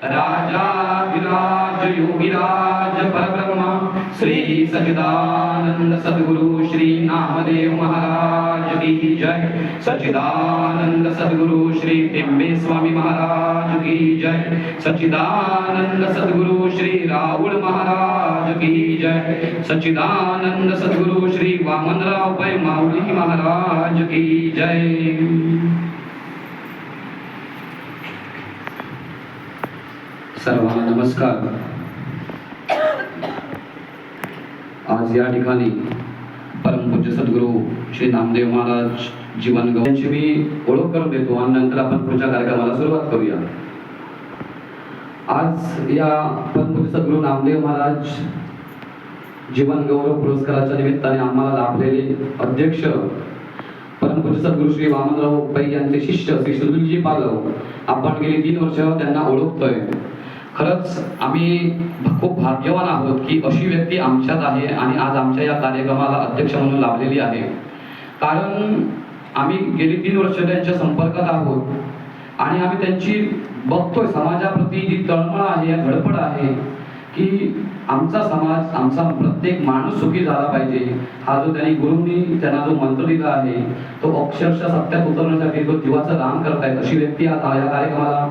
राजा विराज योगिराज परब्रह्म श्री सच्चिदानंद सद्गुरु श्री नामदेव महाराज की जय। सच्चिदानंद सद्गुरु श्री टिंबे स्वामी महाराज की जय। सच्चिदानंद सद्गुरु श्री राहुल महाराज की जय। सच्चिदानंद सद्गुरु श्री वामनराव पै माऊली महाराज की जय। सर्वांना नमस्कार। आज या ठिकाणी परमपूज्य सद्गुरू श्री नामदेव महाराज जीवनगौरव यांची मी ओळख करून देतो आणि नंतर आपण पुढच्या कार्यक्रमाला सुरुवात करूया। आज या परमपूज्य सद्गुरू नामदेव महाराज जीवनगौरव पुरस्काराच्या निमित्ताने आम्हाला लाभलेले अध्यक्ष परमपूज्य सद्गुरू श्री वामनराव पै यांचे शिष्य श्री सुधीरजी पालव आपण गेली 3 वर्ष त्यांना ओळखतोय। खरंच आम्ही खूप भाग्यवान आहोत की अशी व्यक्ती आमच्यात आहे आणि आज आमच्या या कार्यक्रमाला अध्यक्ष म्हणून लाभलेली आहे। कारण आम्ही गेली 3 वर्ष त्यांच्या संपर्कात आहोत आणि आम्ही त्यांची बघतोय समाजाप्रती जी तळमळ आहे, धडपड आहे की आमचा समाज, आमचा प्रत्येक माणूस सुखी झाला पाहिजे। हा जो त्यांनी गुरूंनी त्यांना जो मंत्र दिला आहे तो अक्षरशः सत्यात उतरण्यासाठी तो जीवाचं दान करतायत। अशी व्यक्ती आता या कार्यक्रमाला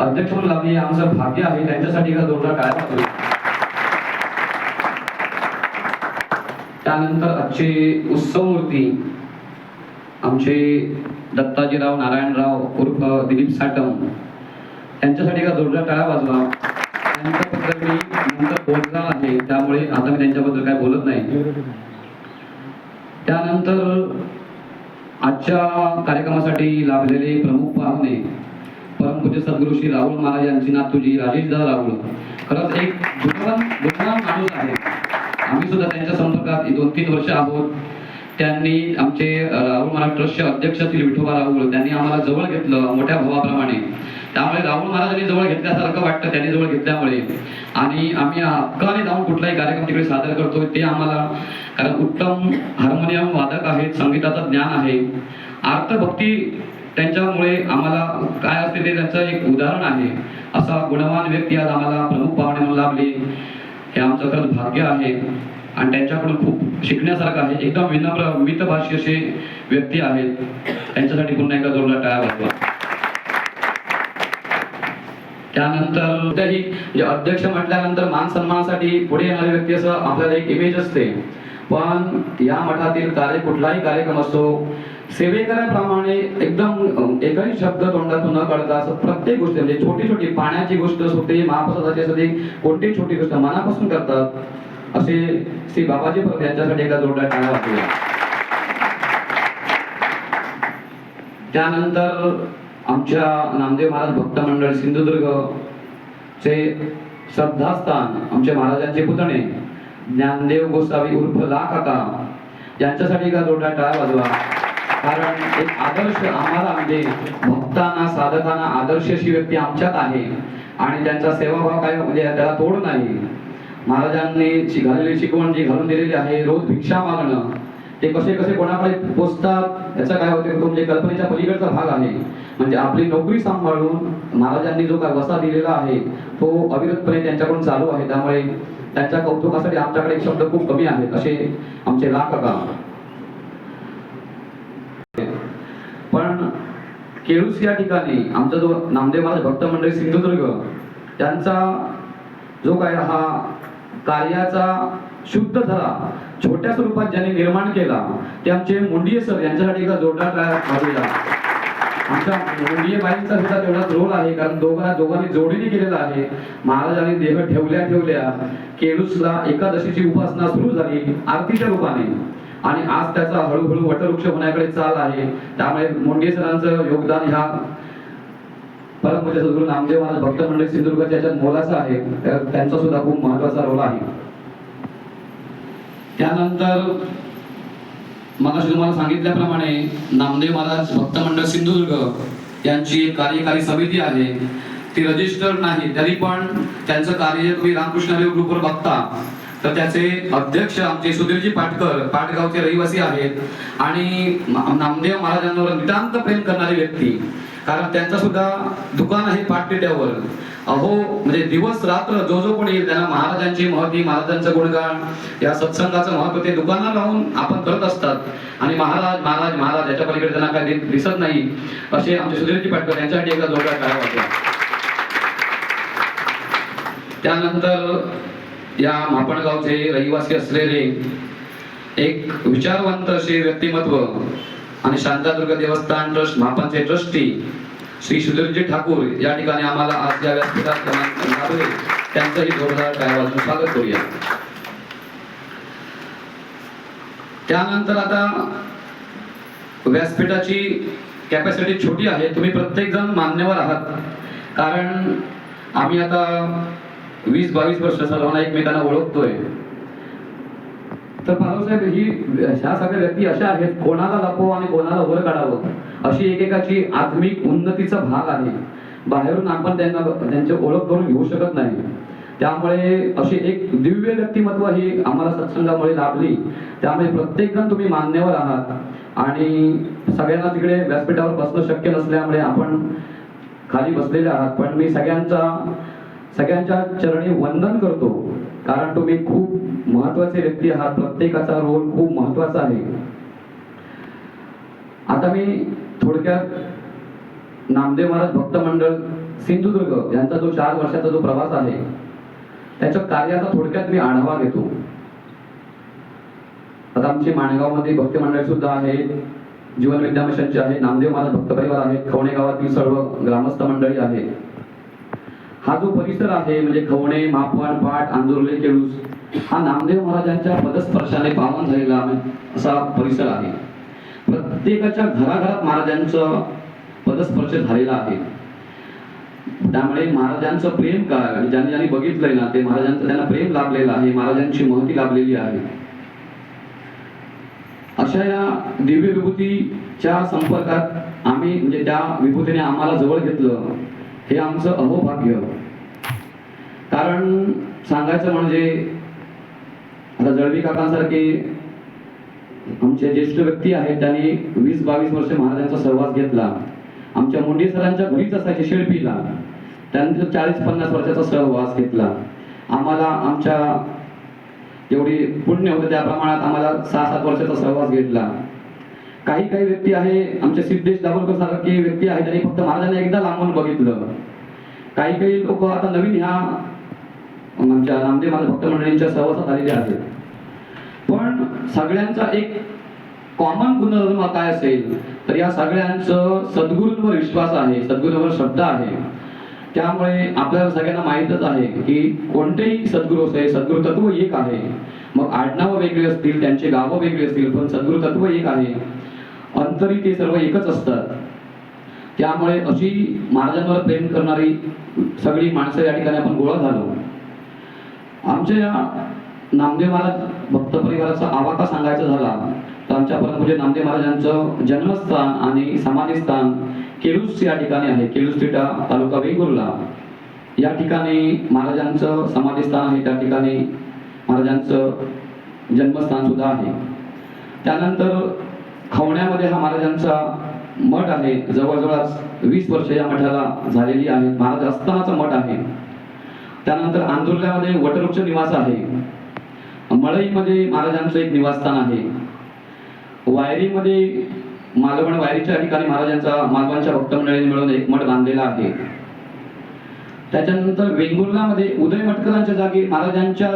अध्यक्ष म्हणून लाभली, आमचं भाग्य आहे। त्यांच्यासाठी का जोरदार टाळ्या करूया। त्यानंतर आजचे उत्सवमूर्ती आमचे दत्ताजीराव नारायणराव उर्फ दिलीप साटम त्यांच्यासाठी का जोरदार टाळ्या वाजवा। त्यांच्याबद्दल मी नंतर बोलणार आहे, त्यामुळे आता मी त्यांच्याबद्दल काय बोलत नाही। त्यानंतर आजच्या कार्यक्रमासाठी लाभलेले प्रमुख पाहुणे परमपूज्य सद्गुरू श्री राहुल महाराज यांची नातूजी राजेशदा राहुल। खरंच एक गुणवान माणूस आहे। आम्ही सुद्धा त्यांच्या संपर्कात 2-3 वर्ष आहोत। त्यांनी आमचे राहुल महाराज ट्रस्टचे अध्यक्ष श्री विठोबा राहुल त्यांनी आम्हाला जवळ घेतलं मोठ्या भावाप्रमाणे। त्यामुळे राहुल महाराजांनी जवळ घेतल्यासारखं वाटतं त्यांनी जवळ घेतल्यामुळे, आणि आम्ही हक्काने जाऊन कुठलाही कार्यक्रम तिकडे सादर करतोय ते आम्हाला, कारण उत्तम हार्मोनियम वादक आहेत, संगीताचं ज्ञान आहे, अर्थभक्ती त्यांच्यामुळे आम्हाला काय असते ते त्यांचं एक उदाहरण आहे। असा गुणवान व्यक्ती आज आम्हाला प्रमुख पाहुणे म्हणून लाभली, हे आमचं खरंच भाग्य आहे आणि त्यांच्याकडून खूप शिकण्यासारखं आहे। एकदम विनम्र मितभाषी असे व्यक्ती आहेत, त्यांच्यासाठी पुन्हा एकदा जोरदार टाळ्या वाजवा। त्यानंतर जे अध्यक्ष म्हटल्यानंतर मान सन्मानासाठी पुढे येणारी व्यक्ती असं आपल्याला एक इमेज असते, पण या मठातील कुठलाही कार्यक्रम असतो सेवेकऱ्याप्रमाणे एकदम एकही शब्द तोंडातून न काढता असं प्रत्येक गोष्ट म्हणजे छोटी छोटी पाण्याची गोष्ट असते, महाप्रसादाची असते, कोणतीही छोटी गोष्ट मनापासून करतात असे श्री बाबाजी परत यांच्यासाठी एकदा जोरदार टाळ्या वाजवूया। त्यानंतर आमच्या नामदेव महाराज भक्त मंडळ सिंधुदुर्ग चे श्रद्धास्थान आमच्या महाराजांचे पुतणे ज्ञानदेव गोसावी उर्फ ला काका यांच्यासाठी का जोरदार टाळ्या वाजवा। कारण एक आदर्श आम्हाला म्हणजे भक्तांना साधकांना आदर्श अशी व्यक्ती आमच्यात आहे आणि त्यांचा सेवाभाव काय म्हणजे त्याला तोड नाही। महाराजांनी घालेली शिकवण जी घालून दिलेली आहे, रोज भिक्षा मागणं, ते कसे कसे कोणाकडे पोचतात याचा काय होते तो म्हणजे कल्पनेच्या पलीकडचा भाग आहे। म्हणजे आपली नोकरी सांभाळून महाराजांनी जो काय वसा दिलेला आहे तो अविरतपणे त्यांच्याकडून चालू आहे। त्यामुळे त्यांच्या कौतुकासाठी आमच्याकडे एक शब्द खूप कमी आहेत असे आमचे ला काका। पण केळूस या ठिकाणी आमचा जो नामदेव महाराज भक्त मंडळ सिंधुदुर्ग त्यांचा जो काय हा कार्याचा शुद्ध धरा छोट्या स्वरूपात ज्यांनी निर्माण केला ते आमचे मुंडिये सर यांच्यासाठी का जोरदार टाळ्या वाजवूया। आमच्या मुंडिये बाईंचा सुद्धा तेवढाच रोल आहे, कारण दोघांनी जोडीने केलेला आहे। महाराजांनी देह ठेवल्या केळूसला एकादशीची उपासना सुरू झाली आरतीच्या रूपाने आणि आज त्याचा हळूहळू वटवृक्ष होण्याकडे चाल आहे। त्यामुळे मुंडिये सरांचं योगदान ह्या परमपूज्य सद्गुरू नामदेव महाराज भक्त मंडळ सिंधुदुर्ग याच्यात मोलाचा आहे, त्यांचा सुद्धा खूप महत्त्वाचा रोल आहे। त्यानंतर मगाशी तुम्हाला सांगितल्याप्रमाणे नामदेव महाराज भक्त मंडळ सिंधुदुर्ग यांची एक कार्यकारी समिती आहे, ती रजिस्टर नाही तरी पण त्यांचं कार्य तुम्ही रामकृष्ण ग्रुपवर बघता तर त्याचे अध्यक्ष आमचे सुधीरजी पाटकर पाटगावचे रहिवासी आहेत आणि नामदेव महाराजांवर नितांत प्रेम करणारी व्यक्ती। कारण त्यांचं सुद्धा दुकान आहे पाटपेट्यावर. अहो म्हणजे दिवस रात्र जो जो कोणी येईल त्यांना महाराजांची महती, महाराजांचं गुणगान, या सत्संगाचं महत्व ते दुकानात राहून आपण करत असतात. आणि महाराज महाराज महाराज याच्या पलीकडे त्यांना काय दिसत नाही असे आमचे सुधीरजी पाटकर यांच्यासाठी एकदा जोरदार काय वाटलं. त्यानंतर या मापणगावचे रहिवासी असलेले एक विचारवंत असे व्यक्तिमत्व आणि शांतादुर्ग देवस्थान ट्रस्ट मापनचे ट्रस्टी श्री सुधीरजी ठाकूर या ठिकाणी आम्हाला आज या व्यासपीठात लाभले, त्यांचंही जोरदार काय वाजून स्वागत करूया. त्यानंतर आता व्यासपीठाची कॅपॅसिटी छोटी आहे, तुम्ही प्रत्येक जण मान्यवर आहात, कारण आम्ही आता 20-22 वर्ष सर्वांना एकमेकांना ओळखतोय. तर भाऊसाहेब ह्या सगळ्या व्यक्ती अशा आहेत, कोणाला लपव आणि कोणाला वर काढावं अशी एकेकाची आत्मिक उन्नतीचा भाग आहे. बाहेरून आपण त्यांची ओळख करून घेऊ शकत नाही. त्यामुळे अशी एक दिव्य व्यक्तिमत्व ही आम्हाला सत्संगामुळे लाभली. त्यामुळे प्रत्येक जण तुम्ही मान्यवर आहात आणि सगळ्यांना तिकडे व्यासपीठावर बसणं शक्य नसल्यामुळे आपण खाली बसलेले आहात. पण मी सगळ्यांच्या चरणी वंदन करतो, कारण तुम्ही खूप महत्वाचे व्यक्ती आहात. प्रत्येकाचा रोल खूप महत्वाचा आहे. आता मी थोडक्यात नामदेव महाराज भक्त मंडळ सिंधुदुर्ग यांचा जो 4 वर्षाचा जो प्रवास आहे त्याच्या कार्याचा थोडक्यात मी आढावा घेतो. आता आमची माणगावमध्ये भक्ती मंडळ सुद्धा आहे, जीवन विद्या मिशनचे आहे, नामदेव महाराज भक्त परिवार आहे, खवणे गावातील सर्व ग्रामस्थ मंडळी आहे. हा जो परिसर आहे म्हणजे खवणे, मापण, पाट, आंदुर्ले, केळूस हा नामदेव महाराजांच्या पदस्पर्शाने पावन झालेला असा परिसर आहे. प्रत्येकाच्या घराघरात महाराजांचा पदस्पर्श झालेला आहे. त्यामुळे महाराजांचं प्रेम काय ज्यांनी ज्यांनी बघितलंय ना ते महाराजांचं त्यांना प्रेम लाभलेलं आहे, महाराजांची महती लाभलेली आहे. अशा या दिव्य विभूतीच्या संपर्कात आम्ही म्हणजे त्या विभूतीने आम्हाला जवळ घेतलं हे आमचं अहोभाग्य. कारण सांगायचं म्हणजे आता जळवी काकांसारखे आमचे ज्येष्ठ व्यक्ती आहेत, त्यांनी 20-22 वर्ष महाराजांचा सहवास घेतला. आमच्या मुंडे सरांच्या घरीच असायचे शेळपीला, त्यांनी 40-50 वर्षाचा सहवास घेतला. आम्हाला आमच्या जेवढी पुण्य होतं त्या प्रमाणात आम्हाला 6-7 वर्षाचा सहवास घेतला. काही व्यक्ती आहे, आमचे सिद्धेश दाभोलकर सारखे व्यक्ती आहेत, त्यांनी फक्त महाराजांना एकदा लांबून बघितलं. काही लोक आता नवीन ह्या आमच्या नामदेव महाराज भक्त मंडळींच्या सहवासात आलेले आहेत. पण सगळ्यांचा एक कॉमन गुणधर्म काय असेल तर या सगळ्यांचं सद्गुरूंवर विश्वास आहे, सद्गुरूंवर श्रद्धा आहे. त्यामुळे आपल्याला सगळ्यांना माहीतच आहे की कोणतेही सद्गुरू असेल, सद्गुरू तत्व एक आहे. मग आडनावं वेगळी असतील, त्यांचे गावं वेगळी असतील, पण सद्गुरू तत्व एक आहे. अंतरी ते सर्व एकच असतात. त्यामुळे अशी महाराजांवर प्रेम करणारी सगळी माणसं या ठिकाणी आपण गोळा झालो. आमच्या या नामदेव महाराज भक्त परिवाराचा आवाका सांगायचा झाला तर आमच्या परमपूज्य नामदेव महाराजांचं जन्मस्थान आणि समाधीस्थान केळूस या ठिकाणी आहे. केळूस तिटा तालुका वेंगुर्ला या ठिकाणी महाराजांचं समाधीस्थान आहे, त्या ठिकाणी महाराजांचं जन्मस्थान सुद्धा आहे. त्यानंतर खवण्यामध्ये हा महाराजांचा मठ आहे, जवळजवळ 20 वर्ष या मठाला झालेली आहेत. महाराज असतानाचा मठ आहे. त्यानंतर आंदुर्ल्यामध्ये वटवृक्ष निवास आहे. मळईमध्ये महाराजांचं एक निवासस्थान आहे. वायरीमध्ये मालवण वायरीच्या ठिकाणी महाराजांचा मालवणच्या भक्त मंडळीने मिळून एक मठ बांधलेला आहे. त्याच्यानंतर वेंगुर्लामध्ये उदय मटकरांच्या जागी महाराजांच्या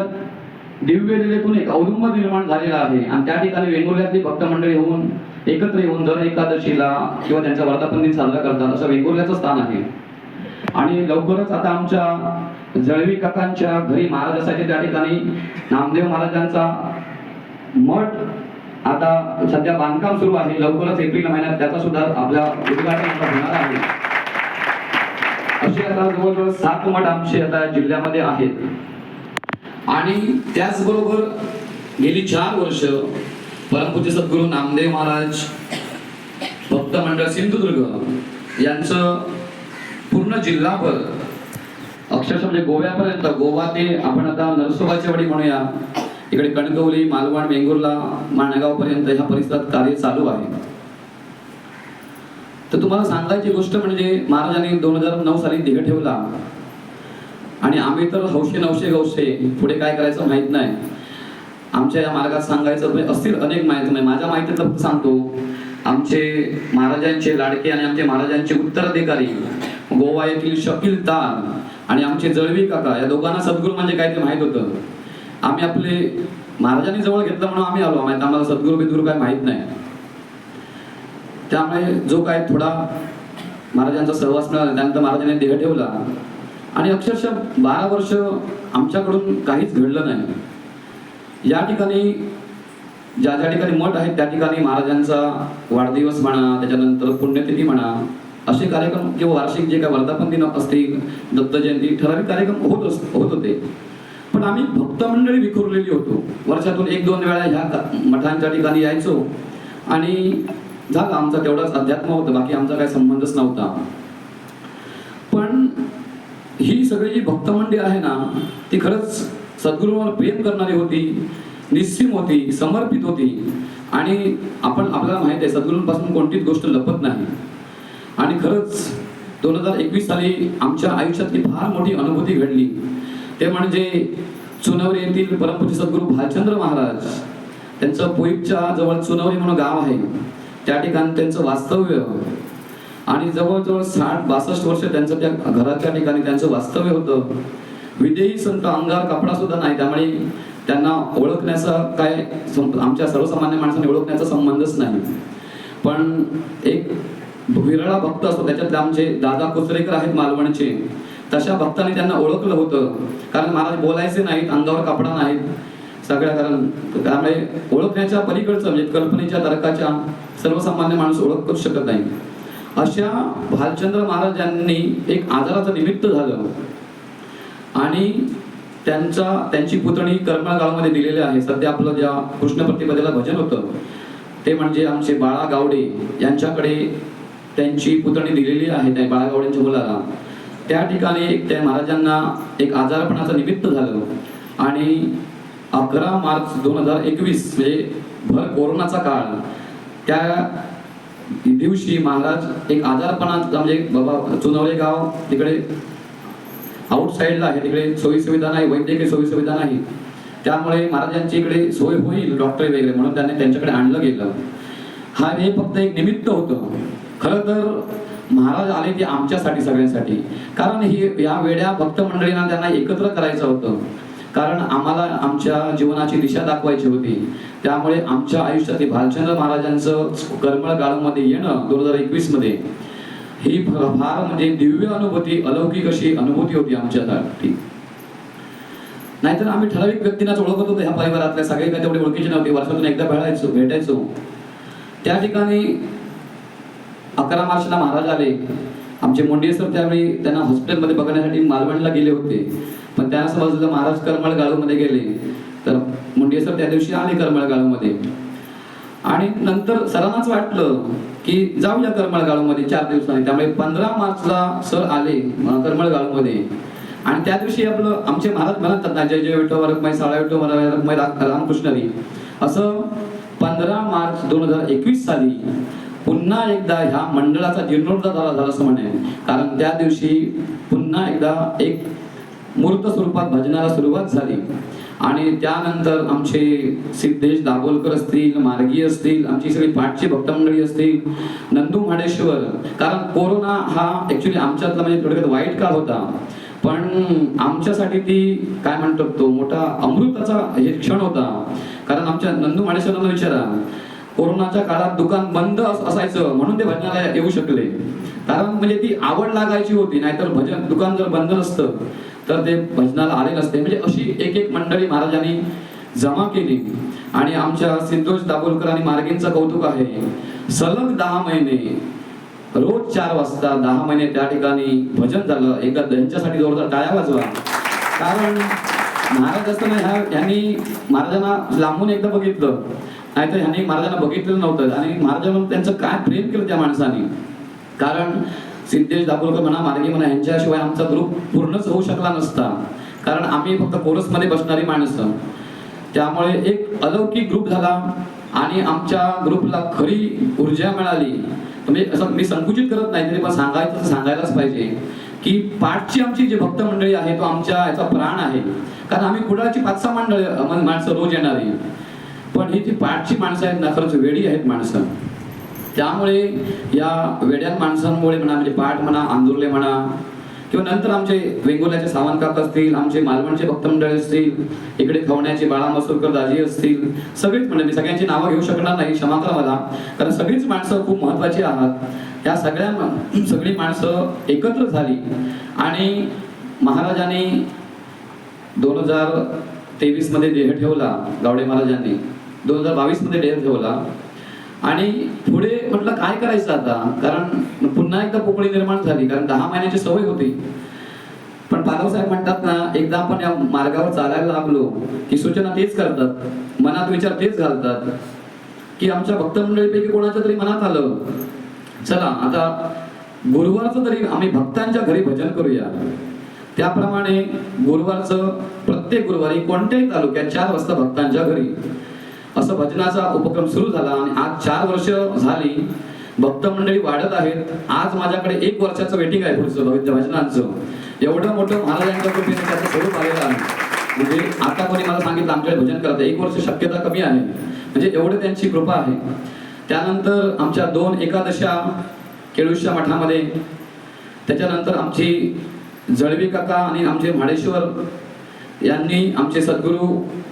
दिव्य लीलेतून एक औदुंब निर्माण झालेला आहे आणि त्या ठिकाणी वेंगुर्ल्यातली भक्त मंडळी होऊन एकत्र येऊन दर एकादशीला किंवा त्यांचा वर्धापन दिन साजरा करतात. असं वेंगुर्ल्याचं स्थान आहे. आणि लवकरच आता आमच्या जळवी काकांच्या घरी महाराज असायचे त्या ठिकाणी नामदेव महाराजांचा मठ आता सध्या बांधकाम सुरू आहे. लवकरच एप्रिल महिन्यात त्याचा सुद्धा आपल्या उद्घाटन होणार आहे. असे आता जवळजवळ 7 मठ आमचे आता जिल्ह्यामध्ये आहेत. आणि त्याचबरोबर गेली 4 वर्ष परमपूज्य सद्गुरू नामदेव महाराज भक्त मंडळ सिंधुदुर्ग यांचं पूर्ण जिल्हाभर अक्षरशः म्हणजे गोव्यापर्यंत, गोवा ते आपण आता नरसोबाची वाडी म्हणूया, इकडे कणकवली, मालवण, वेंगुर्ला, माणगाव पर्यंत ह्या परिसरात कार्य चालू आहे. तर तुम्हाला सांगायची गोष्ट म्हणजे महाराजांनी 2009 साली देह ठेवला आणि आम्ही तर हौशे नवशे गौशे पुढे काय करायचं माहित नाही. आमच्या या मार्गात सांगायचं म्हणजे असतील अनेक माहिती नाही, माझ्या माहितीतलं फक्त सांगतो. आमचे महाराजांचे लाडके आणि आमचे महाराजांचे उत्तराधिकारी गोवा येथील शकील तार आणि आमचे जळवी काका, या दोघांना सद्गुरू म्हणजे काय ते माहित होतं. आम्ही आपले महाराजांनी जवळ घेतलं म्हणून आम्ही आलो, माहिती आम्हाला सद्गुरू बिद्गुरू काय माहित नाही. त्यामुळे जो काय थोडा महाराजांचा सहवास मिळाला त्यानंतर महाराजांनी देह ठेवला आणि अक्षरशः 12 वर्ष आमच्याकडून काहीच घडलं नाही. या ठिकाणी ज्या ज्या ठिकाणी मठ आहेत त्या ठिकाणी महाराजांचा वाढदिवस म्हणा, त्याच्यानंतर पुण्यतिथी म्हणा, असे कार्यक्रम किंवा वार्षिक जे काय वर्धापन दिन असतील, दत्त जयंती, ठराविक कार्यक्रम होत होते. पण आम्ही भक्त मंडळी विखुरलेली होतो. वर्षातून 1-2 वेळा ह्या मठांच्या ठिकाणी यायचो आणि झालं आमचा तेवढाच अध्यात्म होतं, बाकी आमचा काही संबंधच नव्हता. पण ही सगळी जी भक्त मंडळी आहे ना, ती खरंच सद्गुरूंवर प्रेम करणारी होती, निस्सीम होती, समर्पित होती. आणि आपल्याला माहिती आहे सद्गुरूंपासून कोणतीच गोष्ट लपत नाही. आणि खरंच 2021 साली आमच्या आयुष्यातली फार मोठी अनुभूती घडली. ते म्हणजे चुनवरे येथील परमपूज्य सद्गुरू भालचंद्र महाराज, त्यांचं पोईपच्या जवळ चुनवरे म्हणून गाव आहे, त्या ठिकाणी त्यांचं वास्तव्य आणि जवळजवळ 60-62 वर्ष त्यांचं त्या घराच्या ठिकाणी त्यांचं वास्तव्य होतं. विदेही संत, अंगार कपडा सुद्धा नाही, त्यामुळे त्यांना ओळखण्याचा काय आमच्या सर्वसामान्य माणसाने ओळखण्याचा संबंधच नाही. पण एक विरळा भक्त असतो, त्याच्यातले आमचे दादा कुसरेकर आहेत मालवणचे, तशा भक्तांनी त्यांना ओळखलं होतं. कारण महाराज बोलायचे नाहीत, अंगावर कपडा नाहीत सगळ्या, कारण त्यामुळे ओळखण्याच्या पलीकडचं म्हणजे कल्पनेच्या तर्काच्या सर्वसामान्य माणूस ओळखूच शकत नाही. अशा भालचंद्र महाराजांनी एक आजाराचं निमित्त झालं आणि त्यांची पुतणी करमाळ गावामध्ये दिलेली आहे. सध्या आपलं ज्या कृष्ण प्रतिपदेला भजन होतं ते म्हणजे आमचे बाळा गावडे यांच्याकडे त्यांची पुतणी दिलेली आहे, त्या बाळा गावडेंच्या मुलाला. त्या ठिकाणी त्या महाराजांना एक आजारपणाचं निमित्त झालं आणि 11 मार्च 2021 म्हणजे भर कोरोनाचा काळ, त्या दिवशी महाराज एक आजारपणाचा म्हणजे बाबा चुनवरे गाव तिकडे आउटसाईडला आहे, तिकडे सोयी सुविधा नाही, वैद्यकीय सोयी सुविधा नाही, त्यामुळे महाराजांची इकडे सोय होईल डॉक्टर वगैरे म्हणून त्यांच्याकडे आणलं गेलं. हे फक्त एक निमित्त होतं. खरं तर महाराज आले ते आमच्यासाठी, सगळ्यांसाठी. कारण या वेड्या भक्त मंडळींना त्यांना एकत्र करायचं होतं, कारण आम्हाला आमच्या जीवनाची दिशा दाखवायची होती. त्यामुळे आमच्या आयुष्यातील भालचंद्र महाराजांचं करमळ गावामध्ये येणं 2021 मध्ये ही फार म्हणजे दिव्य अनुभूती, अलौकिक अशी अनुभूती होती आमच्यासाठी. नाहीतर आम्ही ठराविक व्यक्तींनाच ओळखत होतो, ह्या परिवारातल्या सगळे काही तेवढे ओळखीचे नव्हते. वर्षातून एकदा भेटायचो. त्या ठिकाणी 11 मार्चला महाराज आले. आमचे मोंडे सर त्यावेळी त्यांना हॉस्पिटलमध्ये बघण्यासाठी मालवणला गेले होते, पण त्यांना समजलं महाराज करमळ गावामध्ये गेले, तर मुंडे सर त्या दिवशी आले करमळ गावामध्ये. आणि नंतर सरांनाच वाटलं की जाऊया करमळ गावामध्ये 4 दिवसांनी. त्यामुळे 15 मार्चला सर आले करमळ गावामध्ये. आणि त्या दिवशी आमचे महाराज म्हणतात ना, जय जय विठो रखमाई साळा विठो रखमाई रामकृष्णरी, असं 15 मार्च 2021 साली पुन्हा एकदा ह्या मंडळाचा जीर्णोद्धार झाला असं म्हणेन. कारण त्या दिवशी पुन्हा एकदा एक मूर्त स्वरूपात भजनाला सुरुवात झाली. आणि त्यानंतर आमचे सिद्धेश दाभोलकर असतील, मार्गी असतील, आमची सगळी पाठची भक्तमंडळी असतील, नंदू म्हाडेश्वर. कारण कोरोना हा ऍक्च्युली आमच्यातला म्हणजे थोडक्यात वाईट काळ होता, पण आमच्यासाठी ती काय म्हणतो तो मोठा अमृताचा हे क्षण होता. कारण आमच्या नंदू म्हाडेश्वरांना विचारा, कोरोनाच्या काळात दुकान बंद असायचं म्हणून ते भजनाला येऊ शकले. कारण म्हणजे ती आवड लागायची होती, नाहीतर भजन दुकान जर बंद नसतं तर ते भजनाला आले नसते. म्हणजे अशी एक मंडळी महाराजांनी जमा केली. आणि आमच्या सिद्धोष दाभोलकर आणि मार्गींचं कौतुक आहे, सलग 10 महिने रोज 4 वाजता 10 महिने त्या ठिकाणी भजन झालं. एकदा त्यांच्यासाठी जोरदार टाळ्या वाजवा. कारण महाराज असताना ह्यांनी महाराजांना लांबून एकदा बघितलं, नाहीतर ह्यांनी महाराजांना बघितलेलं नव्हतं. आणि महाराजांवर त्यांचं काय प्रेम केलं त्या माणसाने. कारण सिद्धेश दाभोलकर म्हणा, मार्गी म्हणा, यांच्याशिवाय आमचा ग्रुप पूर्णच होऊ शकला नसता. कारण आम्ही फक्त कोरसमध्ये बसणारी माणसं. त्यामुळे एक अलौकिक ग्रुप झाला आणि आमच्या ग्रुपला खरी ऊर्जा मिळाली. म्हणजे असं मी संकुचित करत नाही, तरी पण सांगायचं तर सांगायलाच पाहिजे की पाठची आमची जी भक्त मंडळी आहे तो आमच्या याचा प्राण आहे. कारण आम्ही कुडाळची 5-6 माणसं रोज येणारी, पण ही जी पाठची माणसं आहेत ना, खरंच वेडी आहेत माणसं. त्यामुळे या वेड्या माणसांमुळे म्हणा, म्हणजे पाठ म्हणा, आंदुर्ले म्हणा, किंवा नंतर आमचे वेंगुर्ल्याचे सावंत काका असतील, आमचे मालवणचे भक्त मंडळी असतील, इकडे खवण्याचे बाळा मसूरकर दाजी असतील, सगळीच मंडळी, सगळ्यांची नावं घेऊ शकणार नाही, क्षमा करा मला, कारण सगळीच माणसं खूप महत्वाची आहात. या सगळी माणसं एकत्र झाली आणि महाराजांनी 2023 मध्ये देह ठेवला, गावडे महाराजांनी 2022 मध्ये देह ठेवला. आणि पुढे म्हटलं काय करायचं आता, कारण पुन्हा एकदा पोकळी निर्माण झाली, कारण 10 महिन्याची सवय होती. पण पालव साहेब म्हणतात ना, एकदा आपण या मार्गावर चालायला लागलो की सूचना तेच करतात, मनात विचार तेच घालतात, की आमच्या भक्त मंडळीपैकी कोणाच्या तरी मनात आलं, चला आता गुरुवारचं तरी आम्ही भक्तांच्या घरी भजन करूया. त्याप्रमाणे गुरुवारचं प्रत्येक गुरुवारी कोणत्याही तालुक्यात 4 वाजता भक्तांच्या घरी असं भजनाचा उपक्रम सुरू झाला. आणि आज 4 वर्ष झाली, भक्त मंडळी वाढत आहेत. आज माझ्याकडे 1 वर्षाचं वेटिंग आहे पुढचं भजनांचं. एवढं मोठं महाराजांच्या कृपेने त्याचं स्वरूप आलेलं आहे. म्हणजे आता कोणी मला सांगितलं आमच्याकडे भजन करत 1 वर्ष शक्यता कमी आहे, म्हणजे एवढं त्यांची कृपा आहे. त्यानंतर आमच्या 2 एकादशा केळूशच्या मठामध्ये, त्याच्यानंतर आमची जळवी काका आणि आमचे म्हाडेश्वर यांनी आमचे सद्गुरू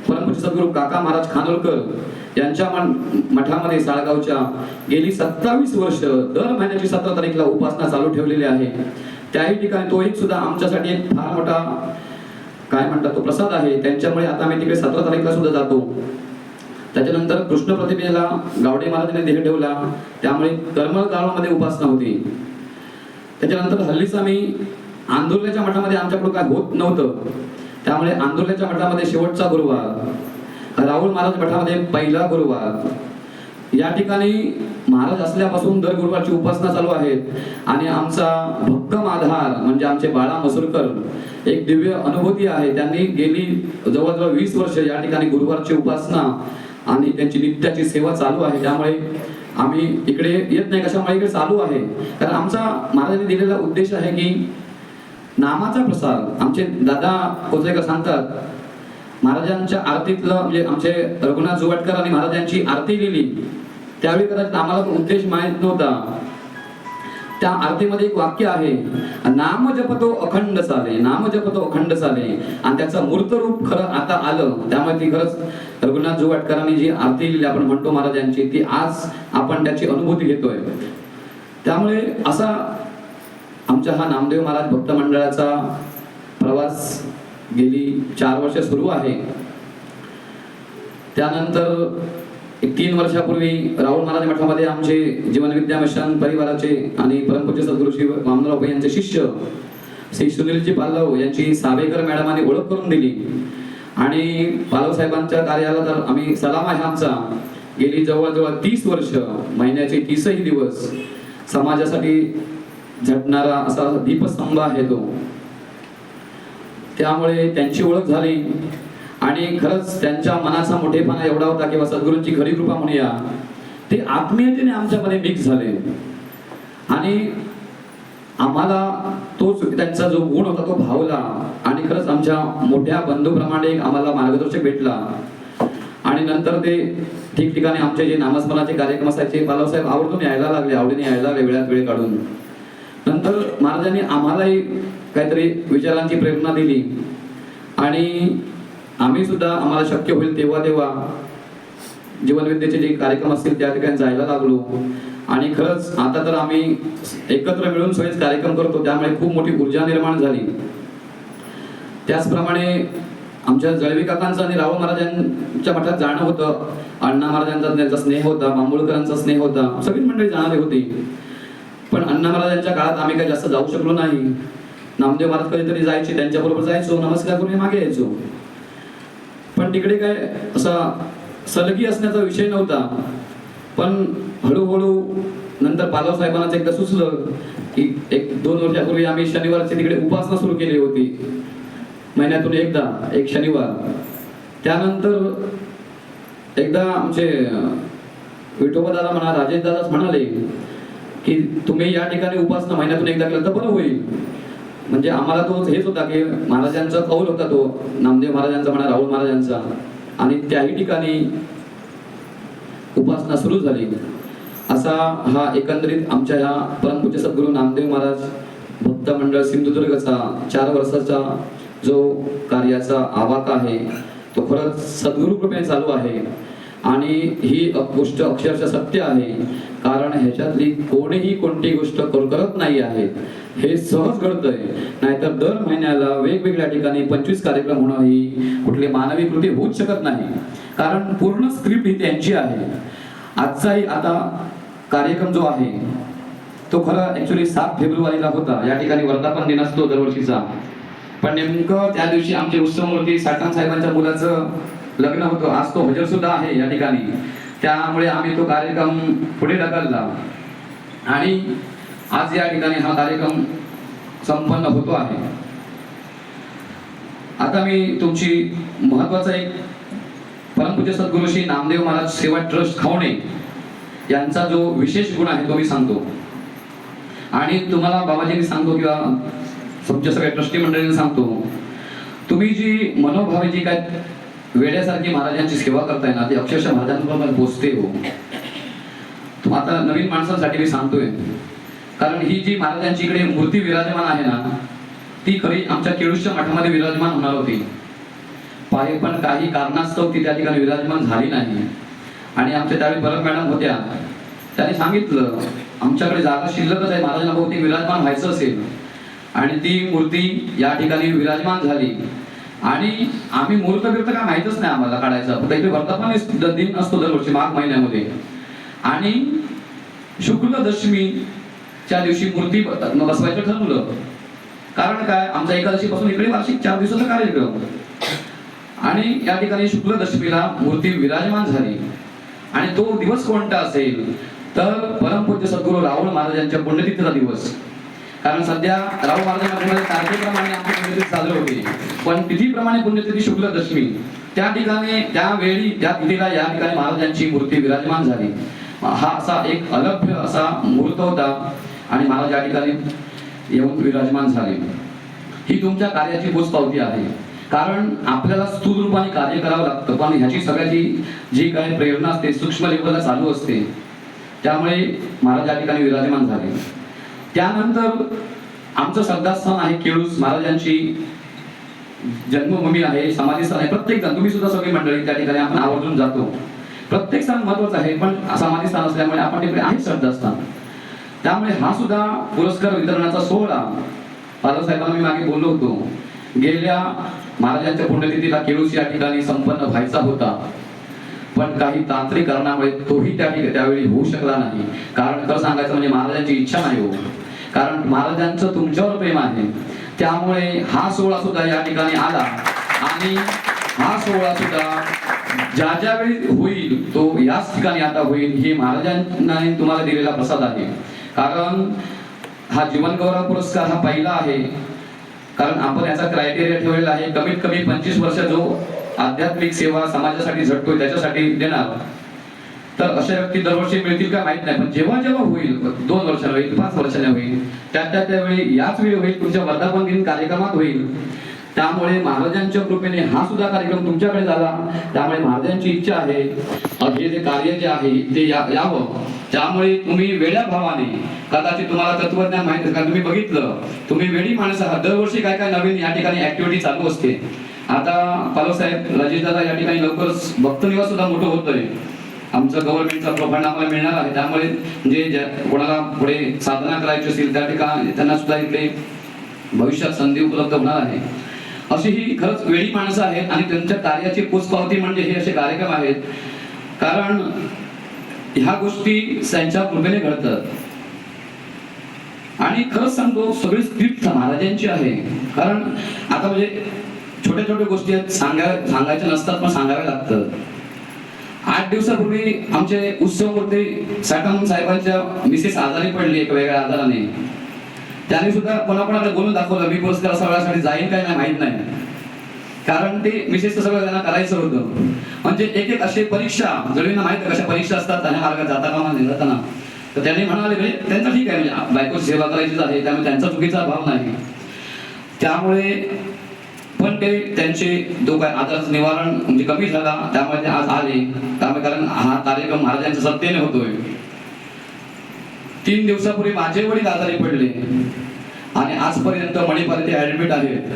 परमपूज्य सद्गुरू काका महाराज खानोलकर यांच्या मठामध्ये साळगावच्या गेली 27 वर्ष दर महिन्याची 17 तारीखला उपासना चालू ठेवलेली आहे. त्याही ठिकाणी तो एक सुद्धा आमच्यासाठी एक फार मोठा काय म्हणतात तो प्रसाद आहे. त्यांच्यामुळे आता आम्ही तिकडे 17 तारीखला सुद्धा जातो. त्याच्यानंतर कृष्ण प्रतिमेला गावडे महाराजांनी देह ठेवला, त्यामुळे करमळ गावामध्ये उपासना होती. त्याच्यानंतर हल्लीच आम्ही आंदुर्ल्याच्या मठामध्ये आमच्याकडून काय होत नव्हतं, त्यामुळे आंदोलनाच्या मठामध्ये शेवटचा गुरुवार, राहुल महाराज मठामध्ये पहिला गुरुवार, या ठिकाणी महाराज असल्यापासून दर गुरुवारची उपासना चालू आहेत. आणि आमचा भक्कम आधार म्हणजे आमचे बाळा मसूरकर एक दिव्य अनुभूती आहे. त्यांनी गेली जवळजवळ 20 वर्ष या ठिकाणी गुरुवारची उपासना आणि त्यांची नित्याची सेवा चालू आहे. त्यामुळे आम्ही इकडे येत नाही, कशामुळे इकडे चालू आहे, कारण आमचा महाराजांनी दिलेला उद्देश आहे की नामाचा प्रसार. आमचे दादा कोचरेकर सांगतात, महाराजांच्या आरतीतलं म्हणजे आमचे रघुनाथ जुवाटकरांनी महाराजांची आरती लिहिली त्यावेळी कदाचित आम्हाला तो उद्देश माहित नव्हता. त्या आरतीमध्ये एक वाक्य आहे, नाम जपतो अखंड चाले, नाम जपतो अखंड चाले, आणि त्याचं मूर्त रूप खरं आता आलं. त्यामुळे ती खरंच रघुनाथ जुवाटकरांनी जी आरती लिहिली आपण म्हणतो महाराजांची, ती आज आपण त्याची अनुभूती घेतोय. त्यामुळे असा आमचा हा नामदेव महाराज भक्त मंडळाचा प्रवास गेली 4 वर्ष सुरू आहे. त्यानंतर 3 वर्षापूर्वी राहुल महाराज मठामध्ये आमचे जीवन विद्या मिशन परिवाराचे आणि परमपूज्य सद्गुरू श्री वामनराव यांचे शिष्य श्री सुनीलजी पालव यांची सावेकर मॅडमांनी ओळख करून दिली. आणि पालव साहेबांच्या कार्याला तर आम्ही सलाम आहे आमचा. गेली जवळजवळ 30 वर्ष, महिन्याचे 30ही दिवस समाजासाठी झटणारा असा दीपस्तंभ आहे तो. त्यामुळे त्यांची ओळख झाली आणि खरंच त्यांच्या मनाचा मोठेपणा एवढा होता किंवा सद्गुरूंची खरी कृपा म्हणूया, ते आत्मीयतेने आमच्यामध्ये मिक्स झाले. आणि आम्हाला तोच त्यांचा जो गुण होता तो भावला आणि खरंच आमच्या मोठ्या बंधूप्रमाणे आम्हाला मार्गदर्शक भेटला. आणि नंतर ते ठिकठिकाणी आमचे जे नामस्मरणाचे कार्यक्रम असायचे, पालवसाहेब आवर्जून यायला लागले, आवडीने यायला लागले वेळात वेळ काढून. नंतर महाराजांनी आम्हालाही काहीतरी विचारांची प्रेरणा दिली आणि आम्ही सुद्धा आम्हाला शक्य होईल तेव्हा तेव्हा जीवनविद्येचे जे कार्यक्रम असतील त्या ठिकाणी जायला लागलो. आणि खरंच आता तर आम्ही एकत्र मिळून सगळेच कार्यक्रम करतो, त्यामुळे खूप मोठी ऊर्जा निर्माण झाली. त्याचप्रमाणे आमच्या जळवी काकांचं आणि राहुल महाराजांच्या मठात जाणं होतं, अण्णा महाराजांचा त्यांचा स्नेह होता, बांबुळकरांचा स्नेह होता, सगळी मंडळी जाणारी होती. पण अण्णा महाराजांच्या काळात आम्ही काही जास्त जाऊ शकलो नाही. नामदेव महाराज कधीतरी जायचे, त्यांच्याबरोबर जायचो, नमस्कार करून मागे यायचो. पण तिकडे काय असा सलगी असण्याचा विषय नव्हता. पण हळूहळू नंतर पालव साहेबांनाच एकदा सुचलं की 1-2 वर्षापूर्वी आम्ही शनिवारची तिकडे उपासना सुरू केली होती, महिन्यातून एकदा एक शनिवार. त्यानंतर एकदा आमचे विठोबा दादा म्हणा, राजेश दादाच म्हणाले की तुम्ही या ठिकाणी उपासना महिन्यातून एकदा केलं तर बरं होईल. म्हणजे आम्हाला तो हेच होता की महाराजांचा कौल होता, तो नामदेव महाराजांचा म्हणा, राहुल महाराजांचा, आणि त्याही ठिकाणी उपासना सुरू झाली. असा हा एकंदरीत आमच्या या परमपूज्य सद्गुरू नामदेव महाराज भक्त मंडळ सिंधुदुर्गचा 4 वर्षाचा जो कार्याचा आवाका आहे तो खरंच सद्गुरू कृपेने चालू आहे. आणि ही गोष्ट अक्षरशः सत्य आहे, कारण ह्याच्यातली कोणीही कोणती गोष्ट करत नाही आहे, हे सहज घडतंय. नाहीतर दर महिन्याला वेगवेगळ्या ठिकाणी 25 कार्यक्रम होणं ही कुठली मानवी कृती होऊच शकत नाही, कारण पूर्ण स्क्रिप्ट ही त्यांची आहे. आजचाही आता कार्यक्रम जो आहे तो खरं ऍक्च्युली 7 फेब्रुवारीला होता. या ठिकाणी वर्धापन दिन असतो दरवर्षीचा, पण नेमकं त्या दिवशी आमचे उत्सवमूर्ती साठम साहेबांच्या मुलाचं लग्न होतं. आज तो हजर सुद्धा आहे या ठिकाणी, त्यामुळे आम्ही तो कार्यक्रम पुढे ढकलला आणि आज या ठिकाणी हा कार्यक्रम संपन्न होतो आहे. आता मी तुमची महत्वाचा एक परमपूज्य सद्गुरू श्री नामदेव महाराज सेवा ट्रस्ट खवणे यांचा जो विशेष गुण आहे तो मी सांगतो, आणि तुम्हाला बाबाजींनी सांगतो किंवा तुमच्या सगळ्या ट्रस्टी मंडळींना सांगतो. तुम्ही जी मनोभावे जी काय वेड्यासारखी महाराजांची सेवा करताय ना, ती अक्षरशः महाराजांपर्यंत पोहोचते हो. आता नवीन माणसांसाठी मी सांगतोय, कारण ही जी महाराजांची इकडे मूर्ती विराजमान आहे ना, ती खरी आमच्या केळूसच्या मठामध्ये विराजमान होणार होती, पण काही कारणास्तव ती त्या ठिकाणी विराजमान झाली नाही. आणि आमच्या त्यावेळी भरत मॅडम होत्या, त्यांनी सांगितलं आमच्याकडे जागा शिल्लकच आहे, महाराजांना बहुतेक विराजमान व्हायचं असेल, आणि ती मूर्ती या ठिकाणी विराजमान झाली. आणि आम्ही मूर्त बिर्त काय माहितच नाही आम्हाला काढायचं, फक्त इथे वर्धापन दिन असतो दरवर्षी माघ महिन्यामध्ये, आणि शुक्ल दशमीच्या दिवशी मूर्ती बसवायचं ठरवलं. कारण काय, आमच्या एकादशीपासून इकडे वार्षिक 4 दिवसाचा कार्यक्रम, आणि या ठिकाणी शुक्ल दशमीला मूर्ती विराजमान झाली. आणि तो दिवस कोणता असेल तर परमपूज्य सद्गुरू राहुल महाराजांच्या पुण्यतिथीचा दिवस. कारण सध्या राहुल महाराजांमध्ये तारखेप्रमाणे आमची पुण्यतिथी साजरी होते, पण तिथीप्रमाणे पुण्यतिथी शुक्ल दशमी, त्या ठिकाणी त्यावेळी त्या तिथीला या ठिकाणी महाराजांची मूर्ती विराजमान झाली. हा असा एक अलभ्य असा मुहूर्त होता, आणि महाराज या ठिकाणी येऊन विराजमान झाले. ही तुमच्या कार्याची पोचपावती आहे, कारण आपल्याला स्थूल रूपाने कार्य करावं लागतं, पण ह्याची सगळ्याची जी काही प्रेरणा असते सूक्ष्म लेवलला चालू असते. त्यामुळे महाराज या ठिकाणी विराजमान झाले. त्यानंतर आमचं श्रद्धास्थान आहे केळूस, महाराजांची जन्मभूमी आहे, समाधीस्थान आहे. प्रत्येक जण, तुम्ही सुद्धा सगळी मंडळी त्या ठिकाणी आपण आवर्जून जातो. प्रत्येक स्थान महत्वाचं आहे, पण समाधीस्थान असल्यामुळे आपण तिकडे आहे श्रद्धास्थान. त्यामुळे हा सुद्धा पुरस्कार वितरणाचा सोहळा बाबासाहेबांना मी मागे बोललो होतो, गेल्या महाराजांच्या पुण्यतिथीला केळूस या ठिकाणी संपन्न व्हायचा होता, पण काही तांत्रिक कारणामुळे तोही त्यावेळी होऊ शकला नाही. कारण खरं सांगायचं म्हणजे महाराजांची इच्छा नाही हो, कारण महाराजांचं तुमच्यावर प्रेम आहे. त्यामुळे हा सोहळा सुद्धा या ठिकाणी आला, आणि हा सोहळा सुद्धा ज्या वेळी होईल तो याच ठिकाणी आता होईल. हे महाराजांना तुम्हाला दिलेला प्रसाद आहे. कारण हा जीवन गौरव पुरस्कार हा पहिला आहे, कारण आपण याचा क्रायटेरिया ठेवलेला आहे कमीत कमी 25 वर्ष जो आध्यात्मिक सेवा समाजासाठी झटतोय त्याच्यासाठी देणार. तर अशा व्यक्ती दरवर्षी मिळतील का माहित नाही, पण जेव्हा जेव्हा होईल, 2 वर्षांनी होईल, 5 वर्षांनी होईल, त्यावेळी याच वेळी होईल, तुमच्या वर्धापन दिन कार्यक्रमात होईल. त्यामुळे महाराजांच्या कृपेने हा सुद्धा कार्यक्रम तुमच्याकडे झाला. त्यामुळे महाराजांची इच्छा आहे हे जे कार्य जे आहे ते यावं. त्यामुळे तुम्ही वेड्या भावाने, कदाचित तुम्हाला तत्वज्ञान माहित, कारण तुम्ही बघितलं, तुम्ही वेडी माणसं आहात, दरवर्षी काय काय नवीन या ठिकाणी ऍक्टिव्हिटी चालू असते. आता पालवसाहेब राजेश दादा या ठिकाणी लवकरच भक्त निवास सुद्धा मोठं होतोय. आमचं गव्हर्नमेंटचा प्रफंड आम्हाला मिळणार आहे. त्यामुळे जे कोणाला पुढे साधना करायची असेल त्या ठिकाणी त्यांना सुद्धा इकडे भविष्यात संधी उपलब्ध होणार आहे. अशी ही खरंच वेळी माणसं आहेत, आणि त्यांच्या कार्याची पोचपावती म्हणजे हे असे कार्यक्रम आहेत. कारण ह्या गोष्टी त्यांच्या कृपेने घडतात. आणि खरंच सांगतो, सगळी स्क्रिप्ट महाराजांची आहे. कारण आता म्हणजे छोट्या छोट्या गोष्टी आहेत, सांगायच्या नसतात पण सांगाव्या लागतात. 8 दिवसापूर्वी आमचे उत्सवमूर्ती साठम साहेबांच्या मिसेस आजारी पडली एक वेगळ्या आजाराने. त्यांनी सुद्धा कोणाकोणाकडे बोलून दाखवलं, मी पुरस्कार सोहळ्यासाठी जाईन काय नाही माहित नाही, कारण ते मिसेसचं सगळं त्यांना करायचं होतं. म्हणजे एक एक असे परीक्षा, जळींना माहित कशा परीक्षा असतात, त्या मार्गात जाताना तर त्यांनी म्हणाले म्हणजे त्यांचं ठीक आहे, म्हणजे बायकोची सेवा करायचीच आहे, त्यामुळे त्यांचा चुकीचा भाव नाही. त्यामुळे पण ते त्यांचे जो काय आजाराचं निवारण म्हणजे कमी झाला, त्यामुळे ते आज आले. त्यामुळे कारण हा कार्यक्रम महाराजांच्या सत्तेने होतोय. 3 दिवसापूर्वी माझे वडील आजारी पडले आणि आजपर्यंत मणिपाल ते ऍडमिट आहेत.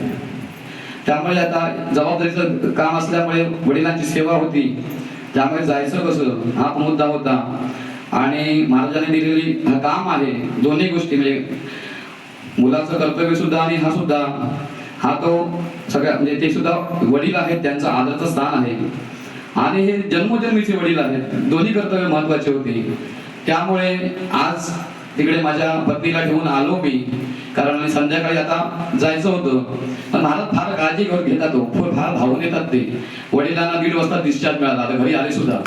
त्यामुळे आता जबाबदारीचं काम असल्यामुळे वडिलांची सेवा होती, त्यामुळे जायचं कसं हा मुद्दा होता. आणि महाराजांनी दिलेली हा काम आहे, दोन्ही गोष्टी म्हणजे मुलाचं कर्तव्य सुद्धा आणि हा सुद्धा, हा तो सगळ्या म्हणजे ते सुद्धा वडील आहेत, त्यांचं आदराचं स्थान आहे आणि हे जन्मोजन्मीचे वडील आहेत, दोन्ही कर्तव्य महत्वाचे होते. त्यामुळे आज तिकडे माझ्या पत्नीला ठेवून आलो मी, कारण संध्याकाळी आता जायचं होतं. पण महाराज फार काळजी घेतात, फार धावून येतात ते. वडिलांना 1:30 वाजता डिस्चार्ज मिळाला, आता घरी आले सुद्धा.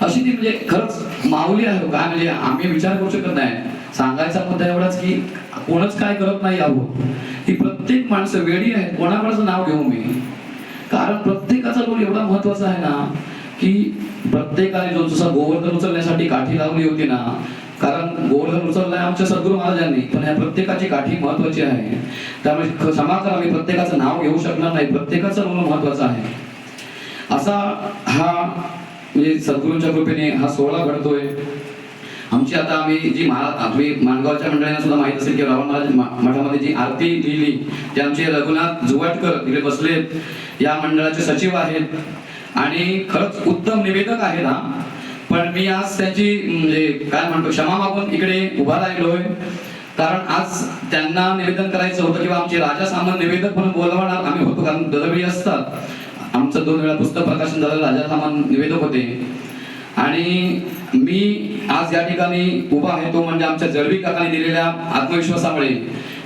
अशी ती म्हणजे खरंच माऊली आहे काय, म्हणजे आम्ही विचार करू शकत नाही. सांगायचा मुद्दा एवढाच की कोणच काय करत नाही आहो, ही प्रत्येक माणसं वेडी आहेत. कोणाकडचं नाव घेऊ मी, कारण प्रत्येकाचा रोल एवढा महत्वाचा आहे ना, की प्रत्येकाने जो जसा गोवर्धन उचलण्यासाठी काठी लावली होती ना, कारण गोवर्धन उचललाय आमच्या सद्गुरू महाराजांनी, पण या प्रत्येकाची काठी महत्वाची आहे. त्यामुळे समाजाला आम्ही प्रत्येकाचं नाव घेऊ शकणार नाही, प्रत्येकाचा रोल महत्वाचा आहे. असा हा म्हणजे सद्गुरूंच्या कृपेने हा सोहळा घडतोय. आमची आता आम्ही जी माणगावच्या मंडळींना सुद्धा माहित असेल की रावण महाराज मठामध्ये जी आरती लिहिली ते आमचे रघुनाथ जुवाटकर तिकडे बसलेत, या मंडळाचे सचिव आहेत आणि खरंच उत्तम निवेदक आहेत. हा पण मी आज त्यांची म्हणजे काय म्हणतो क्षमा मागून इकडे उभा राहिलोय, कारण आज त्यांना निवेदन करायचं होतं किंवा आमचे राजा सामंत निवेदक म्हणून बोलवणार आम्ही होतो, कारण दरवेळी असतात. आमचं 2 वेळा पुस्तक प्रकाशन झालं, राजा सामंत निवेदक होते. आणि मी आज या ठिकाणी उभा आहे तो म्हणजे आमच्या जळवी काकांनी दिलेल्या आत्मविश्वासामुळे.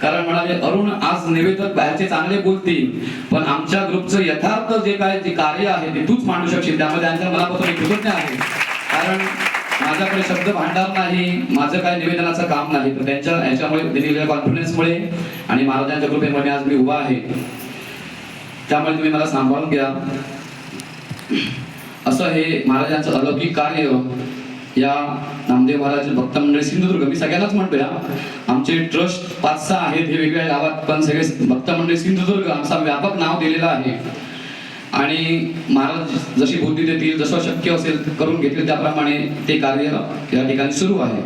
कारण म्हणाले अरुण आज निवेदक बाहेरचे चांगले बोलतील, पण आमच्या ग्रुपचं यथार्थ जे काय जे कार्य आहे ते तूच मांडू शकशील, त्यामुळे त्यांच्या मनापासून मी कृतज्ञ आहे. कारण माझ्याकडे शब्द भांडार नाही, माझं काय निवेदनाचं काम नाही, तर त्यांच्या याच्यामुळे दिलेल्या कॉन्फिडन्समुळे आणि महाराजांच्या कृपेमुळे आज मी उभा आहे. त्यामुळे तुम्ही मला सांभाळून घ्या. असं हे महाराजांचं अलौकिक कार्य या नामदेव महाराज भक्त मंडळी सिंधुदुर्ग, मी सगळ्यांनाच म्हणतो या आमचे ट्रस्ट 5-6 आहेत हे वेगवेगळ्या गावात, पण सगळे भक्त मंडळी सिंधुदुर्ग आमचा व्यापक नाव दिलेलं आहे. आणि महाराज जशी बुद्धी देतील, जसं शक्य असेल करून घेतील त्याप्रमाणे ते कार्य या ठिकाणी सुरू आहे.